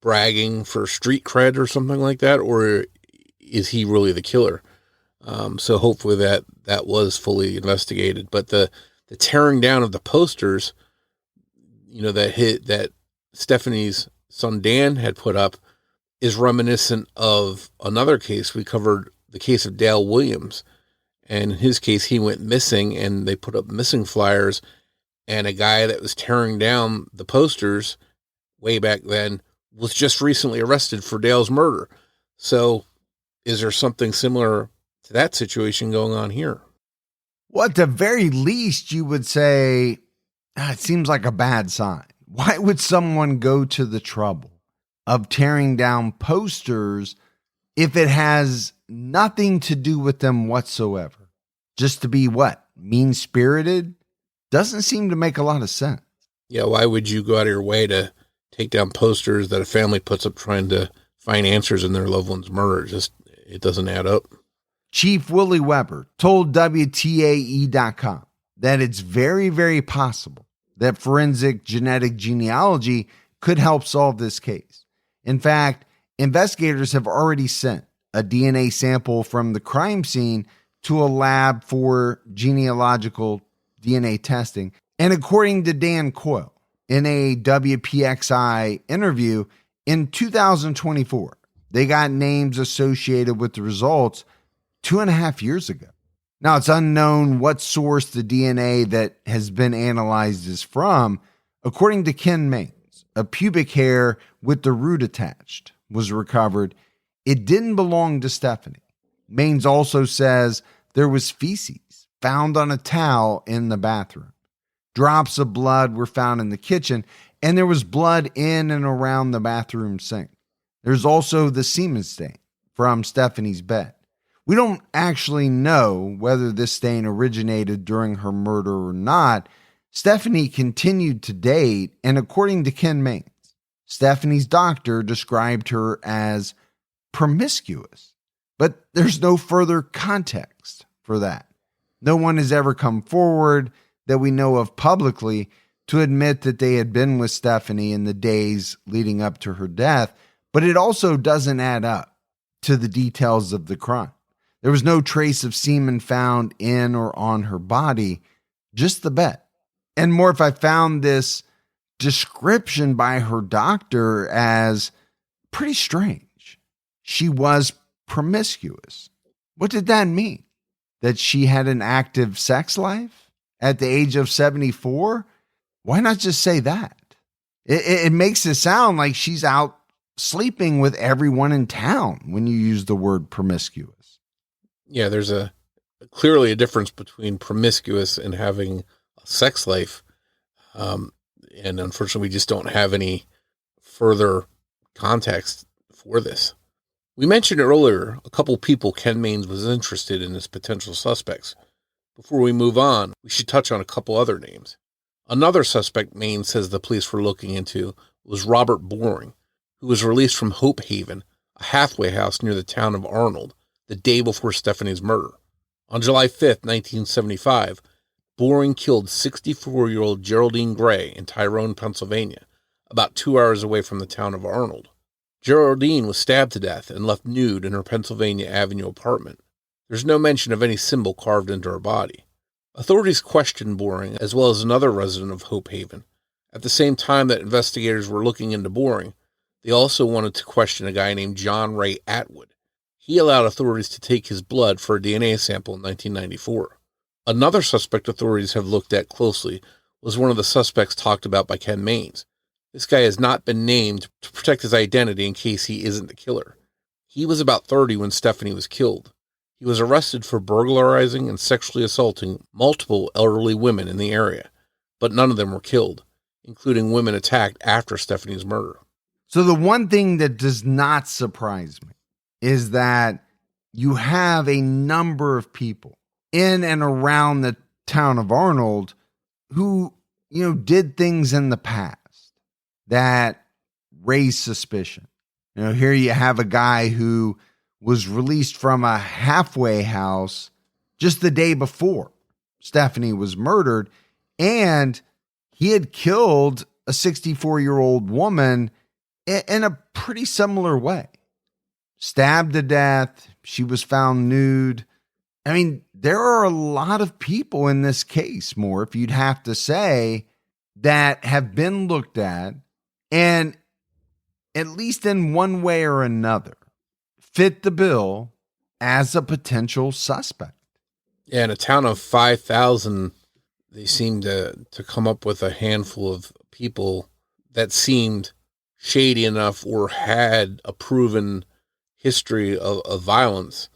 bragging for street cred or something like that? Or is he really the killer? So hopefully that was fully investigated. But the tearing down of the posters, that Stephanie's son Dan had put up is reminiscent of another case. We covered the case of Dale Williams, and in his case, he went missing and they put up missing flyers, and a guy that was tearing down the posters way back then was just recently arrested for Dale's murder. So is there something similar to that situation going on here? Well, at the very least, you would say, it seems like a bad sign. Why would someone go to the trouble of tearing down posters if it has nothing to do with them whatsoever? Just to be what? Mean-spirited? Doesn't seem to make a lot of sense. Yeah, why would you go out of your way to take down posters that a family puts up trying to find answers in their loved one's murder? It doesn't add up. Chief Willie Weber told WTAE.com that it's very, very possible that forensic genetic genealogy could help solve this case. In fact, investigators have already sent a DNA sample from the crime scene to a lab for genealogical DNA testing. And according to Dan Coyle, in a WPXI interview in 2024, they got names associated with the results 2.5 years ago. Now, it's unknown what source the DNA that has been analyzed is from. According to Ken Maines, a pubic hair with the root attached was recovered. It didn't belong to Stephanie. Maines also says there was feces found on a towel in the bathroom. Drops of blood were found in the kitchen, and there was blood in and around the bathroom sink. There's also the semen stain from Stephanie's bed. We don't actually know whether this stain originated during her murder or not. Stephanie continued to date, and according to Ken Maines, Stephanie's doctor described her as promiscuous. But there's no further context for that. No one has ever come forward that we know of publicly to admit that they had been with Stephanie in the days leading up to her death, but it also doesn't add up to the details of the crime. There was no trace of semen found in or on her body, just the bed. And Morf, I found this description by her doctor as pretty strange. She was promiscuous. What did that mean? That she had an active sex life at the age of 74? Why not just say that? It makes it sound like she's out sleeping with everyone in town when you use the word promiscuous. Yeah, there's clearly a difference between promiscuous and having a sex life. And unfortunately, we just don't have any further context for this. We mentioned earlier a couple people Ken Maines was interested in as potential suspects. Before we move on, we should touch on a couple other names. Another suspect Maines says the police were looking into was Robert Boring, who was released from Hope Haven, a halfway house near the town of Arnold, the day before Stephanie's murder. On July 5th, 1975, Boring killed 64-year-old Geraldine Gray in Tyrone, Pennsylvania, about 2 hours away from the town of Arnold. Geraldine was stabbed to death and left nude in her Pennsylvania Avenue apartment. There's no mention of any symbol carved into her body. Authorities questioned Boring, as well as another resident of Hope Haven. At the same time that investigators were looking into Boring, they also wanted to question a guy named John Ray Atwood. He allowed authorities to take his blood for a DNA sample in 1994. Another suspect authorities have looked at closely was one of the suspects talked about by Ken Maines. This guy has not been named to protect his identity in case he isn't the killer. He was about 30 when Stephanie was killed. He was arrested for burglarizing and sexually assaulting multiple elderly women in the area, but none of them were killed, including women attacked after Stephanie's murder. So the one thing that does not surprise me is that you have a number of people in and around the town of Arnold who, did things in the past that raised suspicion. Here you have a guy who was released from a halfway house just the day before Stephanie was murdered, and He had killed a 64-year-old woman in a pretty similar way. Stabbed to death. She was found nude. I mean, there are a lot of people in this case, Morf, you'd have to say, that have been looked at and, at least in one way or another, fit the bill as a potential suspect. Yeah, in a town of 5,000, they seemed to come up with a handful of people that seemed shady enough or had a proven history of violence.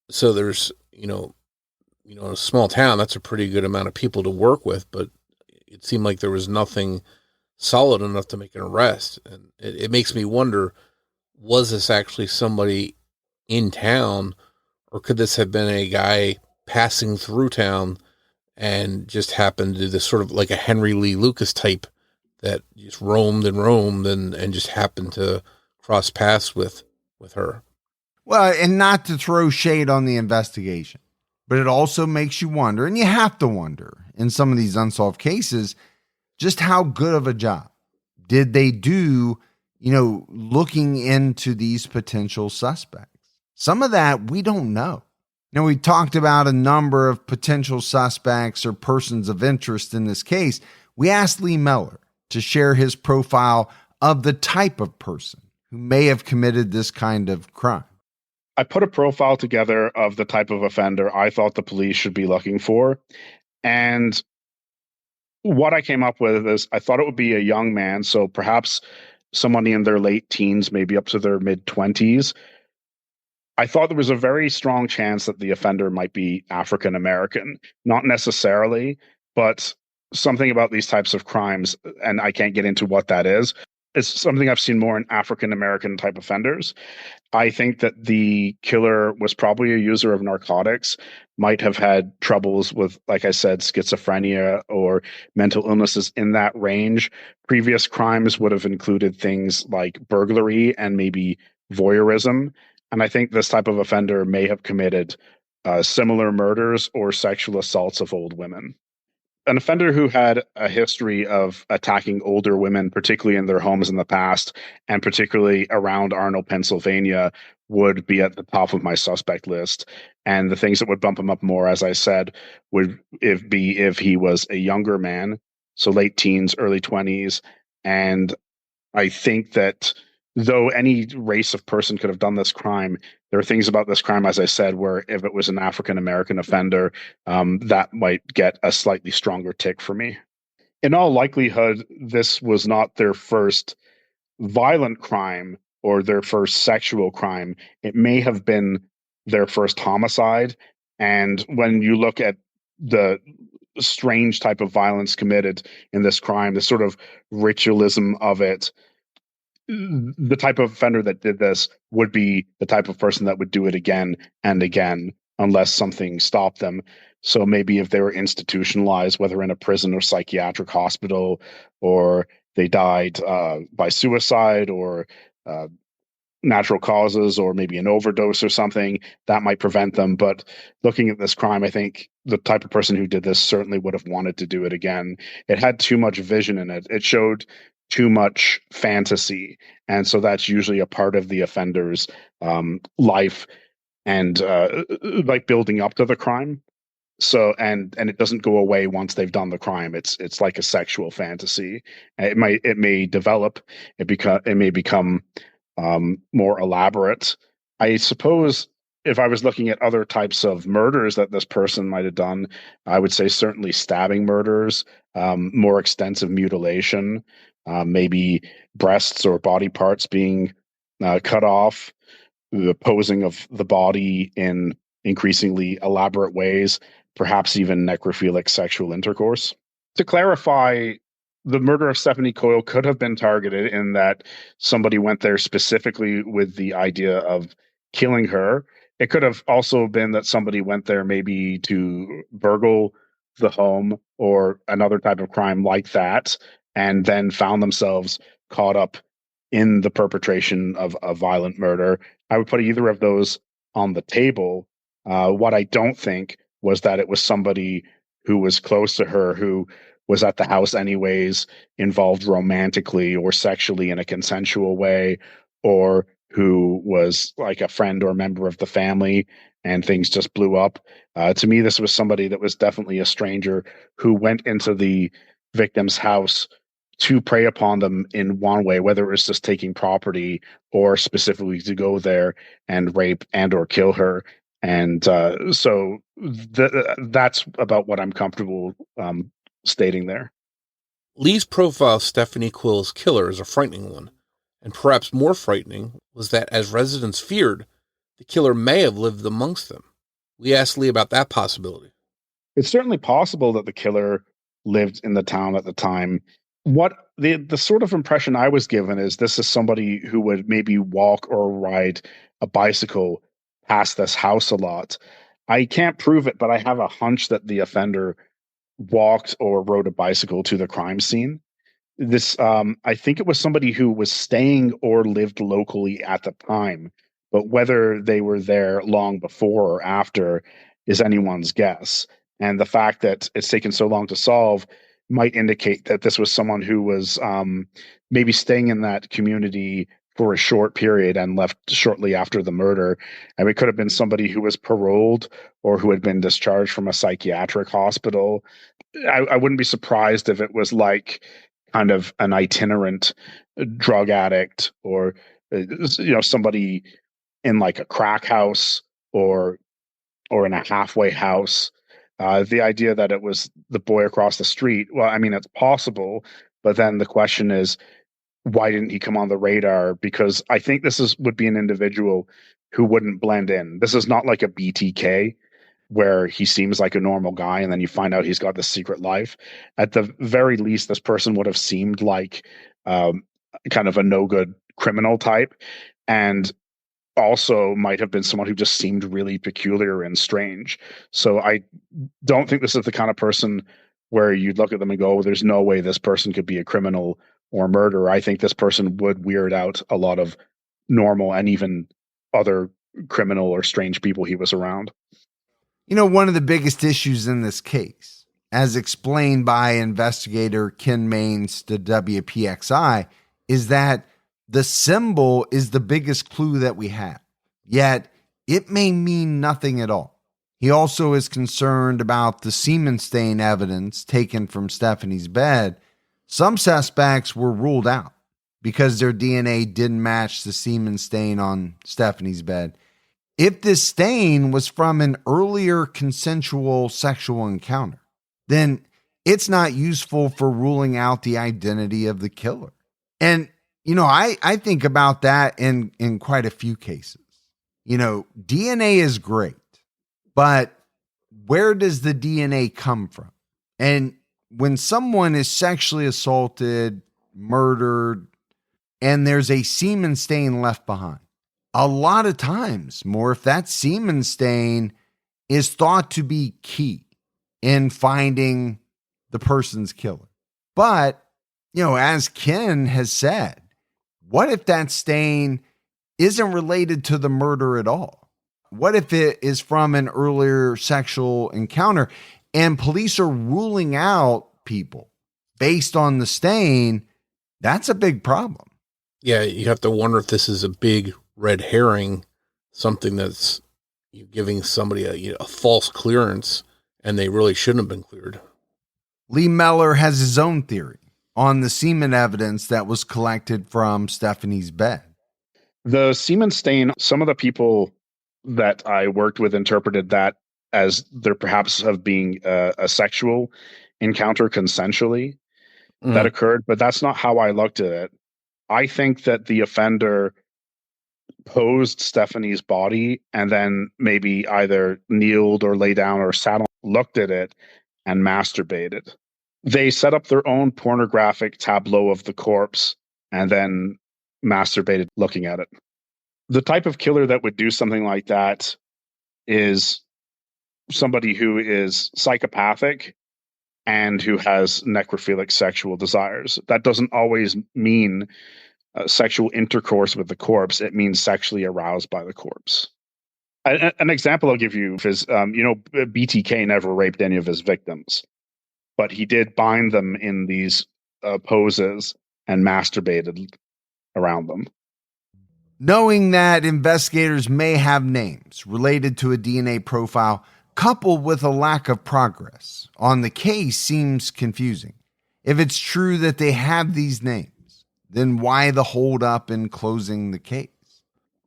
So there's, in a small town, that's a pretty good amount of people to work with, but it seemed like there was nothing solid enough to make an arrest. And it makes me wonder, was this actually somebody in town, or could this have been a guy passing through town and just happened to do this sort of like a Henry Lee Lucas type that just roamed and just happened to cross paths with her? Well, and not to throw shade on the investigation, but it also makes you wonder, and you have to wonder in some of these unsolved cases, just how good of a job did they do, looking into these potential suspects. Some of that we don't know. Now, we talked about a number of potential suspects or persons of interest in this case. We asked Lee Mellor to share his profile of the type of person who may have committed this kind of crime. I put a profile together of the type of offender I thought the police should be looking for. And what I came up with is I thought it would be a young man, so perhaps somebody in their late teens, maybe up to their mid-20s. I thought there was a very strong chance that the offender might be African American. Not necessarily, but something about these types of crimes, and I can't get into what that is. It's something I've seen more in African American type offenders. I think that the killer was probably a user of narcotics, might have had troubles with, like I said, schizophrenia or mental illnesses in that range. Previous crimes would have included things like burglary and maybe voyeurism. And I think this type of offender may have committed similar murders or sexual assaults of old women. An offender who had a history of attacking older women, particularly in their homes in the past, and particularly around Arnold, Pennsylvania, would be at the top of my suspect list. And the things that would bump him up more, as I said, would be if he was a younger man, so late teens, early 20s. And I think that though any race of person could have done this crime, there are things about this crime, as I said, where if it was an African American offender, that might get a slightly stronger tick for me. In all likelihood, this was not their first violent crime or their first sexual crime. It may have been their first homicide. And when you look at the strange type of violence committed in this crime, the sort of ritualism of it, the type of offender that did this would be the type of person that would do it again and again unless something stopped them. So maybe if they were institutionalized, whether in a prison or psychiatric hospital, or they died by suicide or natural causes, or maybe an overdose or something, that might prevent them. But looking at this crime, I think the type of person who did this certainly would have wanted to do it again. It had too much vision in it. It showed too much fantasy. And so that's usually a part of the offender's life and like building up to the crime. So and it doesn't go away once they've done the crime. It's like a sexual fantasy. It may develop. It may become more elaborate. I suppose if I was looking at other types of murders that this person might have done, I would say certainly stabbing murders, more extensive mutilation, maybe breasts or body parts being cut off, the posing of the body in increasingly elaborate ways, perhaps even necrophilic sexual intercourse. To clarify, the murder of Stephanie Coyle could have been targeted in that somebody went there specifically with the idea of killing her. It could have also been that somebody went there maybe to burgle the home or another type of crime like that, and then found themselves caught up in the perpetration of a violent murder. I would put either of those on the table. What I don't think was that it was somebody who was close to her, who was at the house anyways, involved romantically or sexually in a consensual way, or who was like a friend or member of the family and things just blew up. To me, this was somebody that was definitely a stranger who went into the victim's house to prey upon them in one way, whether it was just taking property or specifically to go there and rape and or kill her. And that's about what I'm comfortable stating there. Lee's profile of Stephanie Coyle's killer is a frightening one, and perhaps more frightening was that, as residents feared, the killer may have lived amongst them. We asked Lee about that possibility. It's certainly possible that the killer lived in the town at the time. What the sort of impression I was given is this is somebody who would maybe walk or ride a bicycle past this house a lot. I can't prove it, but I have a hunch that the offender walked or rode a bicycle to the crime scene. This I think it was somebody who was staying or lived locally at the time, but whether they were there long before or after is anyone's guess. And the fact that it's taken so long to solve might indicate that this was someone who was maybe staying in that community for a short period and left shortly after the murder. And it could have been somebody who was paroled or who had been discharged from a psychiatric hospital. I wouldn't be surprised if it was like kind of an itinerant drug addict or somebody in like a crack house or in a halfway house. The idea that it was the boy across the street, well, I mean, it's possible, but then the question is, why didn't he come on the radar? Because I think would be an individual who wouldn't blend in. This is not like a BTK where he seems like a normal guy and then you find out he's got this secret life. At the very least, this person would have seemed like kind of a no good criminal type, and also might have been someone who just seemed really peculiar and strange. So I don't think this is the kind of person where you'd look at them and go, oh, there's no way this person could be a criminal or murderer. I think this person would weird out a lot of normal and even other criminal or strange people he was around. One of the biggest issues in this case, as explained by investigator Ken Maines to WPXI, is that the symbol is the biggest clue that we have, yet it may mean nothing at all. He also is concerned about the semen stain evidence taken from Stephanie's bed. Some suspects were ruled out because their DNA didn't match the semen stain on Stephanie's bed. If this stain was from an earlier consensual sexual encounter, then it's not useful for ruling out the identity of the killer. And, I think about that in quite a few cases. DNA is great, but where does the DNA come from? And when someone is sexually assaulted, murdered, and there's a semen stain left behind, a lot of times, Morf, that semen stain is thought to be key in finding the person's killer. But, as Ken has said, what if that stain isn't related to the murder at all? What if it is from an earlier sexual encounter and police are ruling out people based on the stain? That's a big problem. Yeah, you have to wonder if this is a big red herring, something that's giving somebody a false clearance and they really shouldn't have been cleared. Lee Mellor has his own theory on the semen evidence that was collected from Stephanie's bed. The semen stain, some of the people that I worked with interpreted that as there perhaps of being a sexual encounter consensually that occurred, but that's not how I looked at it. I think that the offender posed Stephanie's body and then maybe either kneeled or lay down or sat on, looked at it, and masturbated. They set up their own pornographic tableau of the corpse and then masturbated looking at it. The type of killer that would do something like that is somebody who is psychopathic and who has necrophilic sexual desires. That doesn't always mean sexual intercourse with the corpse. It means sexually aroused by the corpse. An example I'll give you is, BTK never raped any of his victims. but he did bind them in these poses and masturbated around them. Knowing that investigators may have names related to a DNA profile, coupled with a lack of progress on the case, seems confusing. If it's true that they have these names, then why the holdup in closing the case?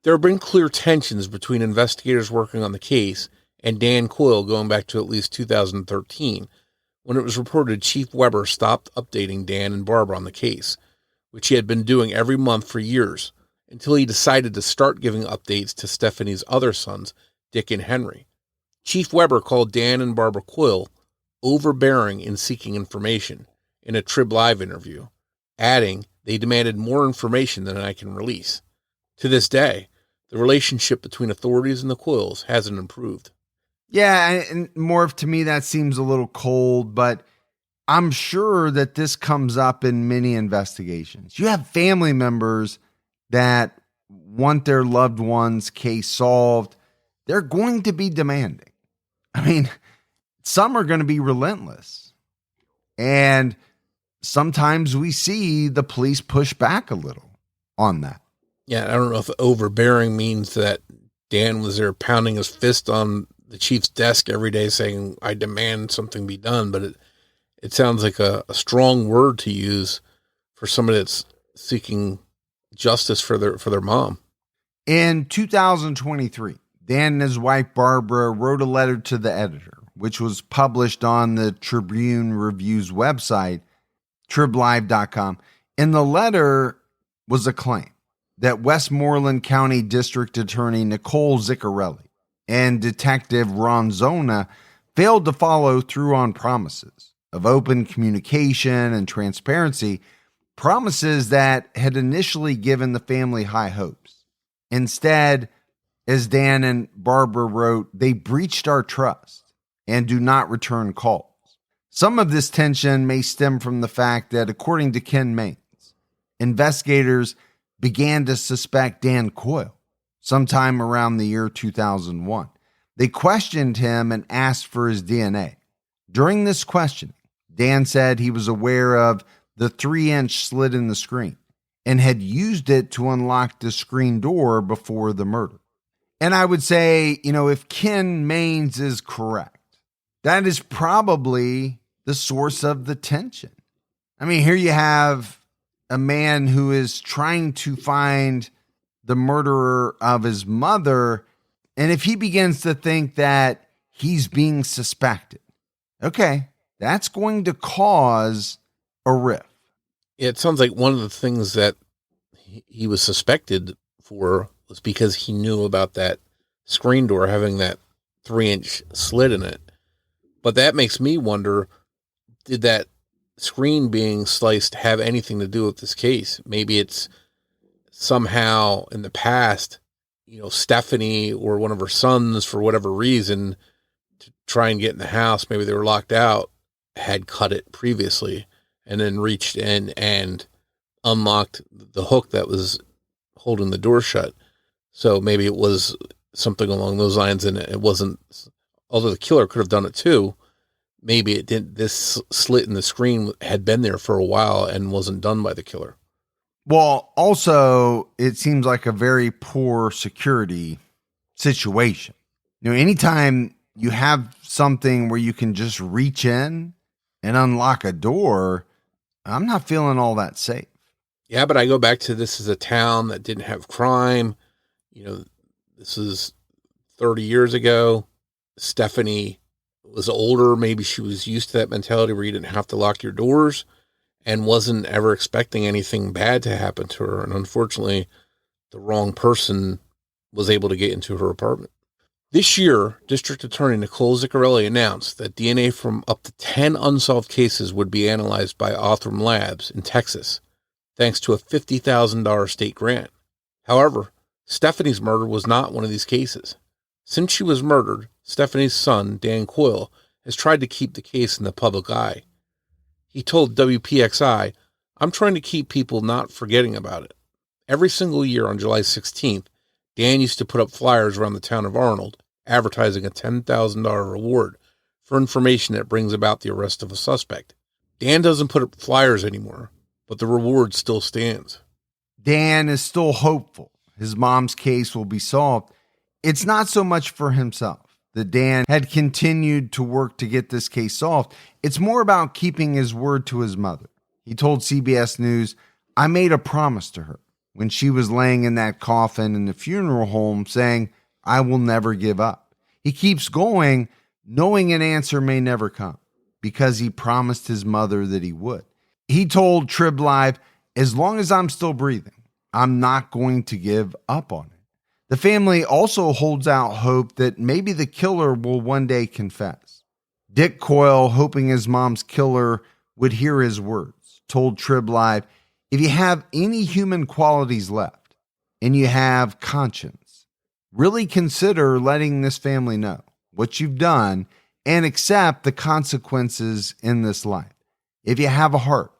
There have been clear tensions between investigators working on the case and Dan Coyle going back to at least 2013, when it was reported Chief Weber stopped updating Dan and Barbara on the case, which he had been doing every month for years, until he decided to start giving updates to Stephanie's other sons, Dick and Henry. Chief Weber called Dan and Barbara Coyle overbearing in seeking information in a Trib Live interview, adding they demanded more information than I can release. To this day, the relationship between authorities and the Coyles hasn't improved. Yeah, and Morf, to me that seems a little cold, but I'm sure that this comes up in many investigations. You have family members that want their loved one's case solved. They're going to be demanding. I mean, some are going to be relentless. And sometimes we see the police push back a little on that. Yeah, I don't know if overbearing means that Dan was there pounding his fist on the chief's desk every day saying, I demand something be done, but it sounds like a strong word to use for somebody that's seeking justice for their mom. In 2023, Dan and his wife Barbara wrote a letter to the editor, which was published on the Tribune Review's website, triblive.com. In the letter was a claim that Westmoreland County District Attorney Nicole Ziccarelli and Detective Ron Zona failed to follow through on promises of open communication and transparency, promises that had initially given the family high hopes. Instead, as Dan and Barbara wrote, they breached our trust and do not return calls. Some of this tension may stem from the fact that, according to Ken Maines, investigators began to suspect Dan Coyle sometime around the year 2001. They questioned him and asked for his DNA. During this questioning, Dan said he was aware of the 3-inch slit in the screen and had used it to unlock the screen door before the murder. And I would say, if Ken Maines is correct, that is probably the source of the tension. I mean, here you have a man who is trying to find the murderer of his mother, and if he begins to think that he's being suspected, okay, that's going to cause a rift. It sounds like one of the things that he was suspected for was because he knew about that screen door having that 3-inch slit in it. But that makes me wonder, did that screen being sliced have anything to do with this case? Maybe it's somehow in the past, Stephanie or one of her sons, for whatever reason, to try and get in the house, maybe they were locked out, had cut it previously and then reached in and unlocked the hook that was holding the door shut. So maybe it was something along those lines, and it wasn't, although the killer could have done it too, maybe it didn't, this slit in the screen had been there for a while and wasn't done by the killer. Well, also, it seems like a very poor security situation. Anytime you have something where you can just reach in and unlock a door, I'm not feeling all that safe. Yeah, but I go back to, this is a town that didn't have crime. This is 30 years ago. Stephanie was older. Maybe she was used to that mentality where you didn't have to lock your doors and wasn't ever expecting anything bad to happen to her. And unfortunately, the wrong person was able to get into her apartment. This year, District Attorney Nicole Ziccarelli announced that DNA from up to 10 unsolved cases would be analyzed by Othram Labs in Texas, thanks to a $50,000 state grant. However, Stephanie's murder was not one of these cases. Since she was murdered, Stephanie's son, Dan Coyle, has tried to keep the case in the public eye. He told WPXI, "I'm trying to keep people not forgetting about it." Every single year on July 16th, Dan used to put up flyers around the town of Arnold, advertising a $10,000 reward for information that brings about the arrest of a suspect. Dan doesn't put up flyers anymore, but the reward still stands. Dan is still hopeful his mom's case will be solved. It's not so much for himself that Dan had continued to work to get this case solved. It's more about keeping his word to his mother. He told CBS News, "I made a promise to her when she was laying in that coffin in the funeral home, saying, I will never give up." He keeps going, knowing an answer may never come, because he promised his mother that he would. He told Trib Live, "As long as I'm still breathing, I'm not going to give up on it." The family also holds out hope that maybe the killer will one day confess. Dick Coyle, hoping his mom's killer would hear his words, told Trib Live, "If you have any human qualities left and you have conscience, really consider letting this family know what you've done and accept the consequences in this life. If you have a heart,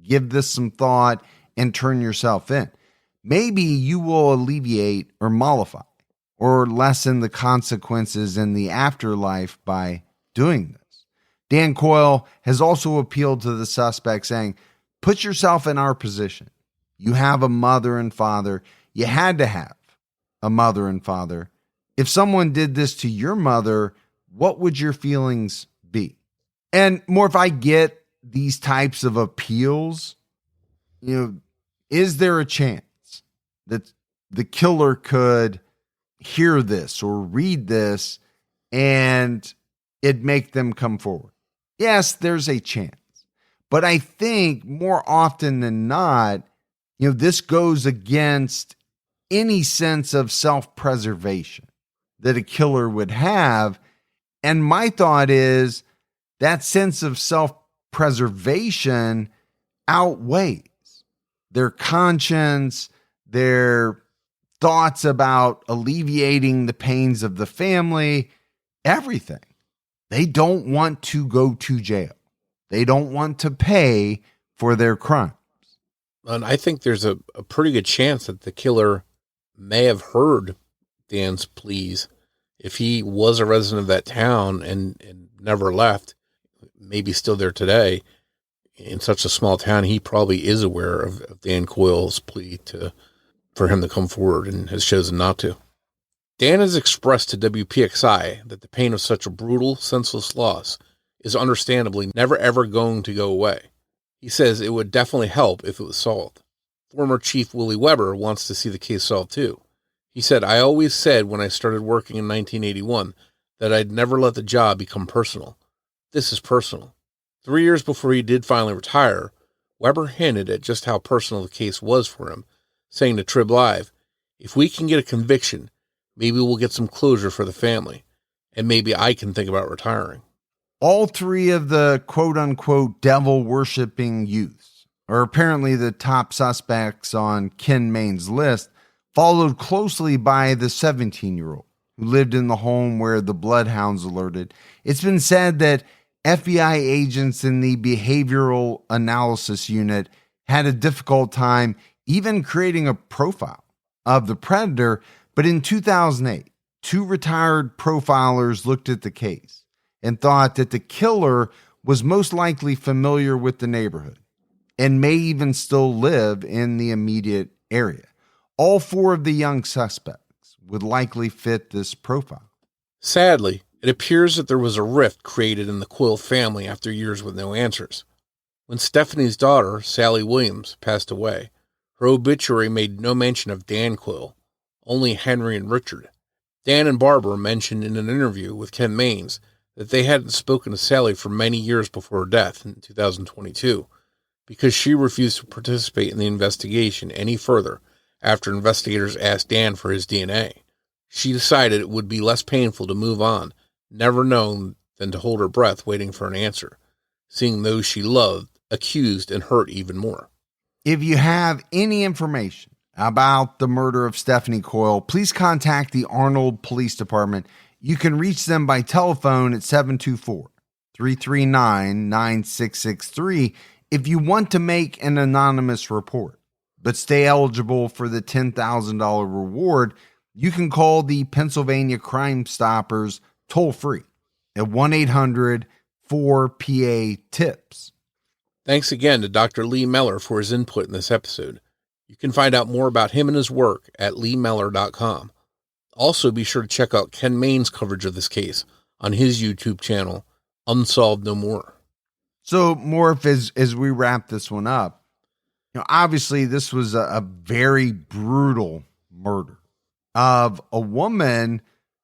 give this some thought and turn yourself in. Maybe you will alleviate or mollify or lessen the consequences in the afterlife by doing this." Dan Coyle has also appealed to the suspect, saying, "Put yourself in our position. You have a mother and father. You had to have a mother and father. If someone did this to your mother, what would your feelings be?" And more, if I get these types of appeals, is there a chance that the killer could hear this or read this and it'd make them come forward? Yes, there's a chance. But I think more often than not, this goes against any sense of self-preservation that a killer would have. And my thought is that sense of self-preservation outweighs their conscience, their thoughts about alleviating the pains of the family, everything. They don't want to go to jail. They don't want to pay for their crimes. And I think there's a pretty good chance that the killer may have heard Dan's pleas. If he was a resident of that town and never left, maybe still there today, in such a small town, he probably is aware of Dan Coyle's plea for him to come forward and has chosen not to. Dan has expressed to WPXI that the pain of such a brutal, senseless loss is understandably never ever going to go away. He says it would definitely help if it was solved. Former Chief Willie Weber wants to see the case solved too. He said, "I always said when I started working in 1981 that I'd never let the job become personal. This is personal." 3 years before he did finally retire, Weber hinted at just how personal the case was for him, saying to Trib Live, "If we can get a conviction, maybe we'll get some closure for the family, and maybe I can think about retiring." All three of the quote-unquote devil-worshipping youths are apparently the top suspects on Ken Main's list, followed closely by the 17-year-old who lived in the home where the bloodhounds alerted. It's been said that FBI agents in the behavioral analysis unit had a difficult time even creating a profile of the predator, but in 2008, 2 retired profilers looked at the case and thought that the killer was most likely familiar with the neighborhood and may even still live in the immediate area. All 4 of the young suspects would likely fit this profile. Sadly, it appears that there was a rift created in the Coyle family after years with no answers. When Stephanie's daughter, Sally Williams, passed away, her obituary made no mention of Dan Coyle, only Henry and Richard. Dan and Barbara mentioned in an interview with Ken Mains that they hadn't spoken to Sally for many years before her death in 2022 because she refused to participate in the investigation any further after investigators asked Dan for his DNA. She decided it would be less painful to move on, never known, than to hold her breath waiting for an answer, seeing those she loved accused and hurt even more. If you have any information about the murder of Stephanie Coyle, please contact the Arnold Police Department. You can reach them by telephone at 724-339-9663 if you want to make an anonymous report, but stay eligible for the $10,000 reward. You can call the Pennsylvania Crime Stoppers toll-free at 1-800-4PA-TIPS. Thanks again to Dr. Lee Mellor for his input in this episode. You can find out more about him and his work at leemellor.com. Also, be sure to check out Ken Main's coverage of this case on his YouTube channel, Unsolved No More. So, Morf, as we wrap this one up, obviously this was a very brutal murder of a woman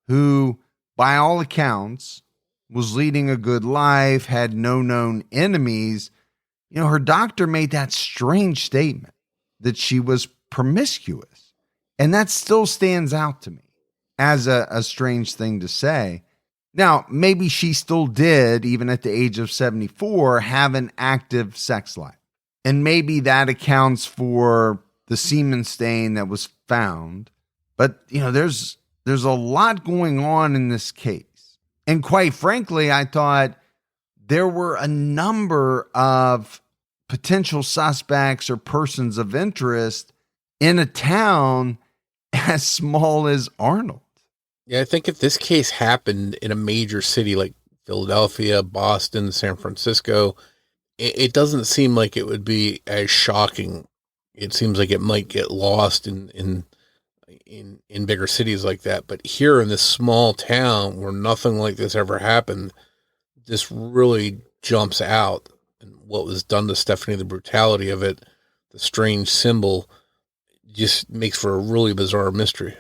who, by all accounts, was leading a good life, had no known enemies. Her doctor made that strange statement that she was promiscuous. And that still stands out to me as a strange thing to say. Now, maybe she still did, even at the age of 74, have an active sex life. And maybe that accounts for the semen stain that was found. But, there's a lot going on in this case. And quite frankly, I thought there were a number of potential suspects or persons of interest in a town as small as Arnold. Yeah, I think if this case happened in a major city like Philadelphia, Boston, San Francisco, it doesn't seem like it would be as shocking. It seems like it might get lost in bigger cities like that. But here in this small town where nothing like this ever happened, this really jumps out. And what was done to Stephanie, the brutality of it, the strange symbol, just makes for a really bizarre mystery.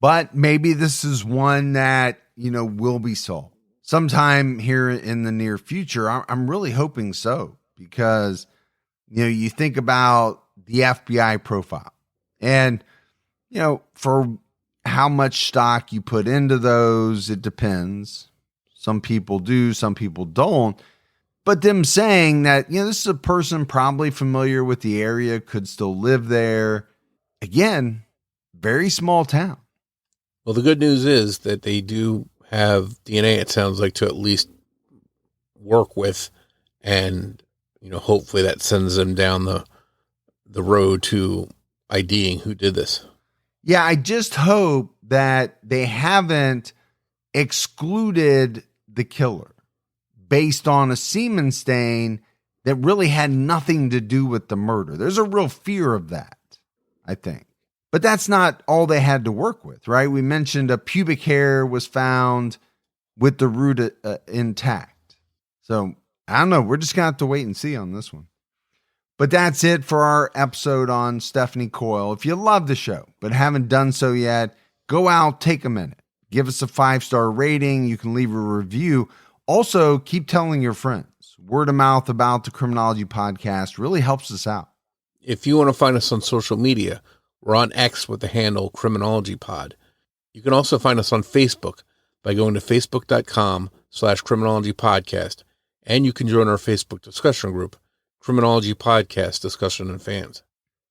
But maybe this is one that, will be solved sometime here in the near future. I'm really hoping so, because, you think about the FBI profile and, for how much stock you put into those, it depends. Some people do, some people don't. But them saying that, this is a person probably familiar with the area, could still live there. Again, very small town. Well, the good news is that they do have DNA, it sounds like, to at least work with. And, hopefully that sends them down the road to IDing who did this. Yeah, I just hope that they haven't excluded the killer based on a semen stain that really had nothing to do with the murder. There's a real fear of that, I think. But that's not all they had to work with, right? We mentioned a pubic hair was found with the root intact. So, I don't know. We're just going to have to wait and see on this one. But that's it for our episode on Stephanie Coyle. If you love the show but haven't done so yet, go out, take a minute. Give us a 5-star rating. You can leave a review. Also, keep telling your friends. Word of mouth about the Criminology podcast really helps us out. If you want to find us on social media, we're on X with the handle Criminology Pod. You can also find us on Facebook by going to facebook.com/Criminology Podcast. And you can join our Facebook discussion group, Criminology Podcast Discussion and Fans.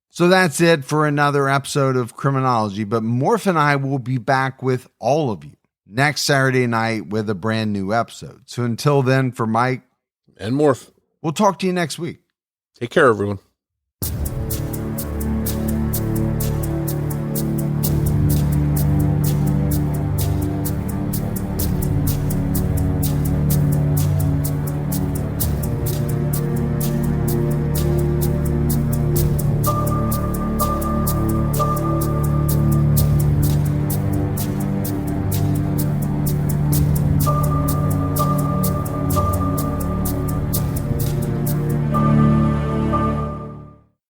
So that's it for another episode of Criminology. But Morf and I will be back with all of you next Saturday night with a brand new episode. So until then, for Mike and Morf, we'll talk to you next week. Take care, everyone.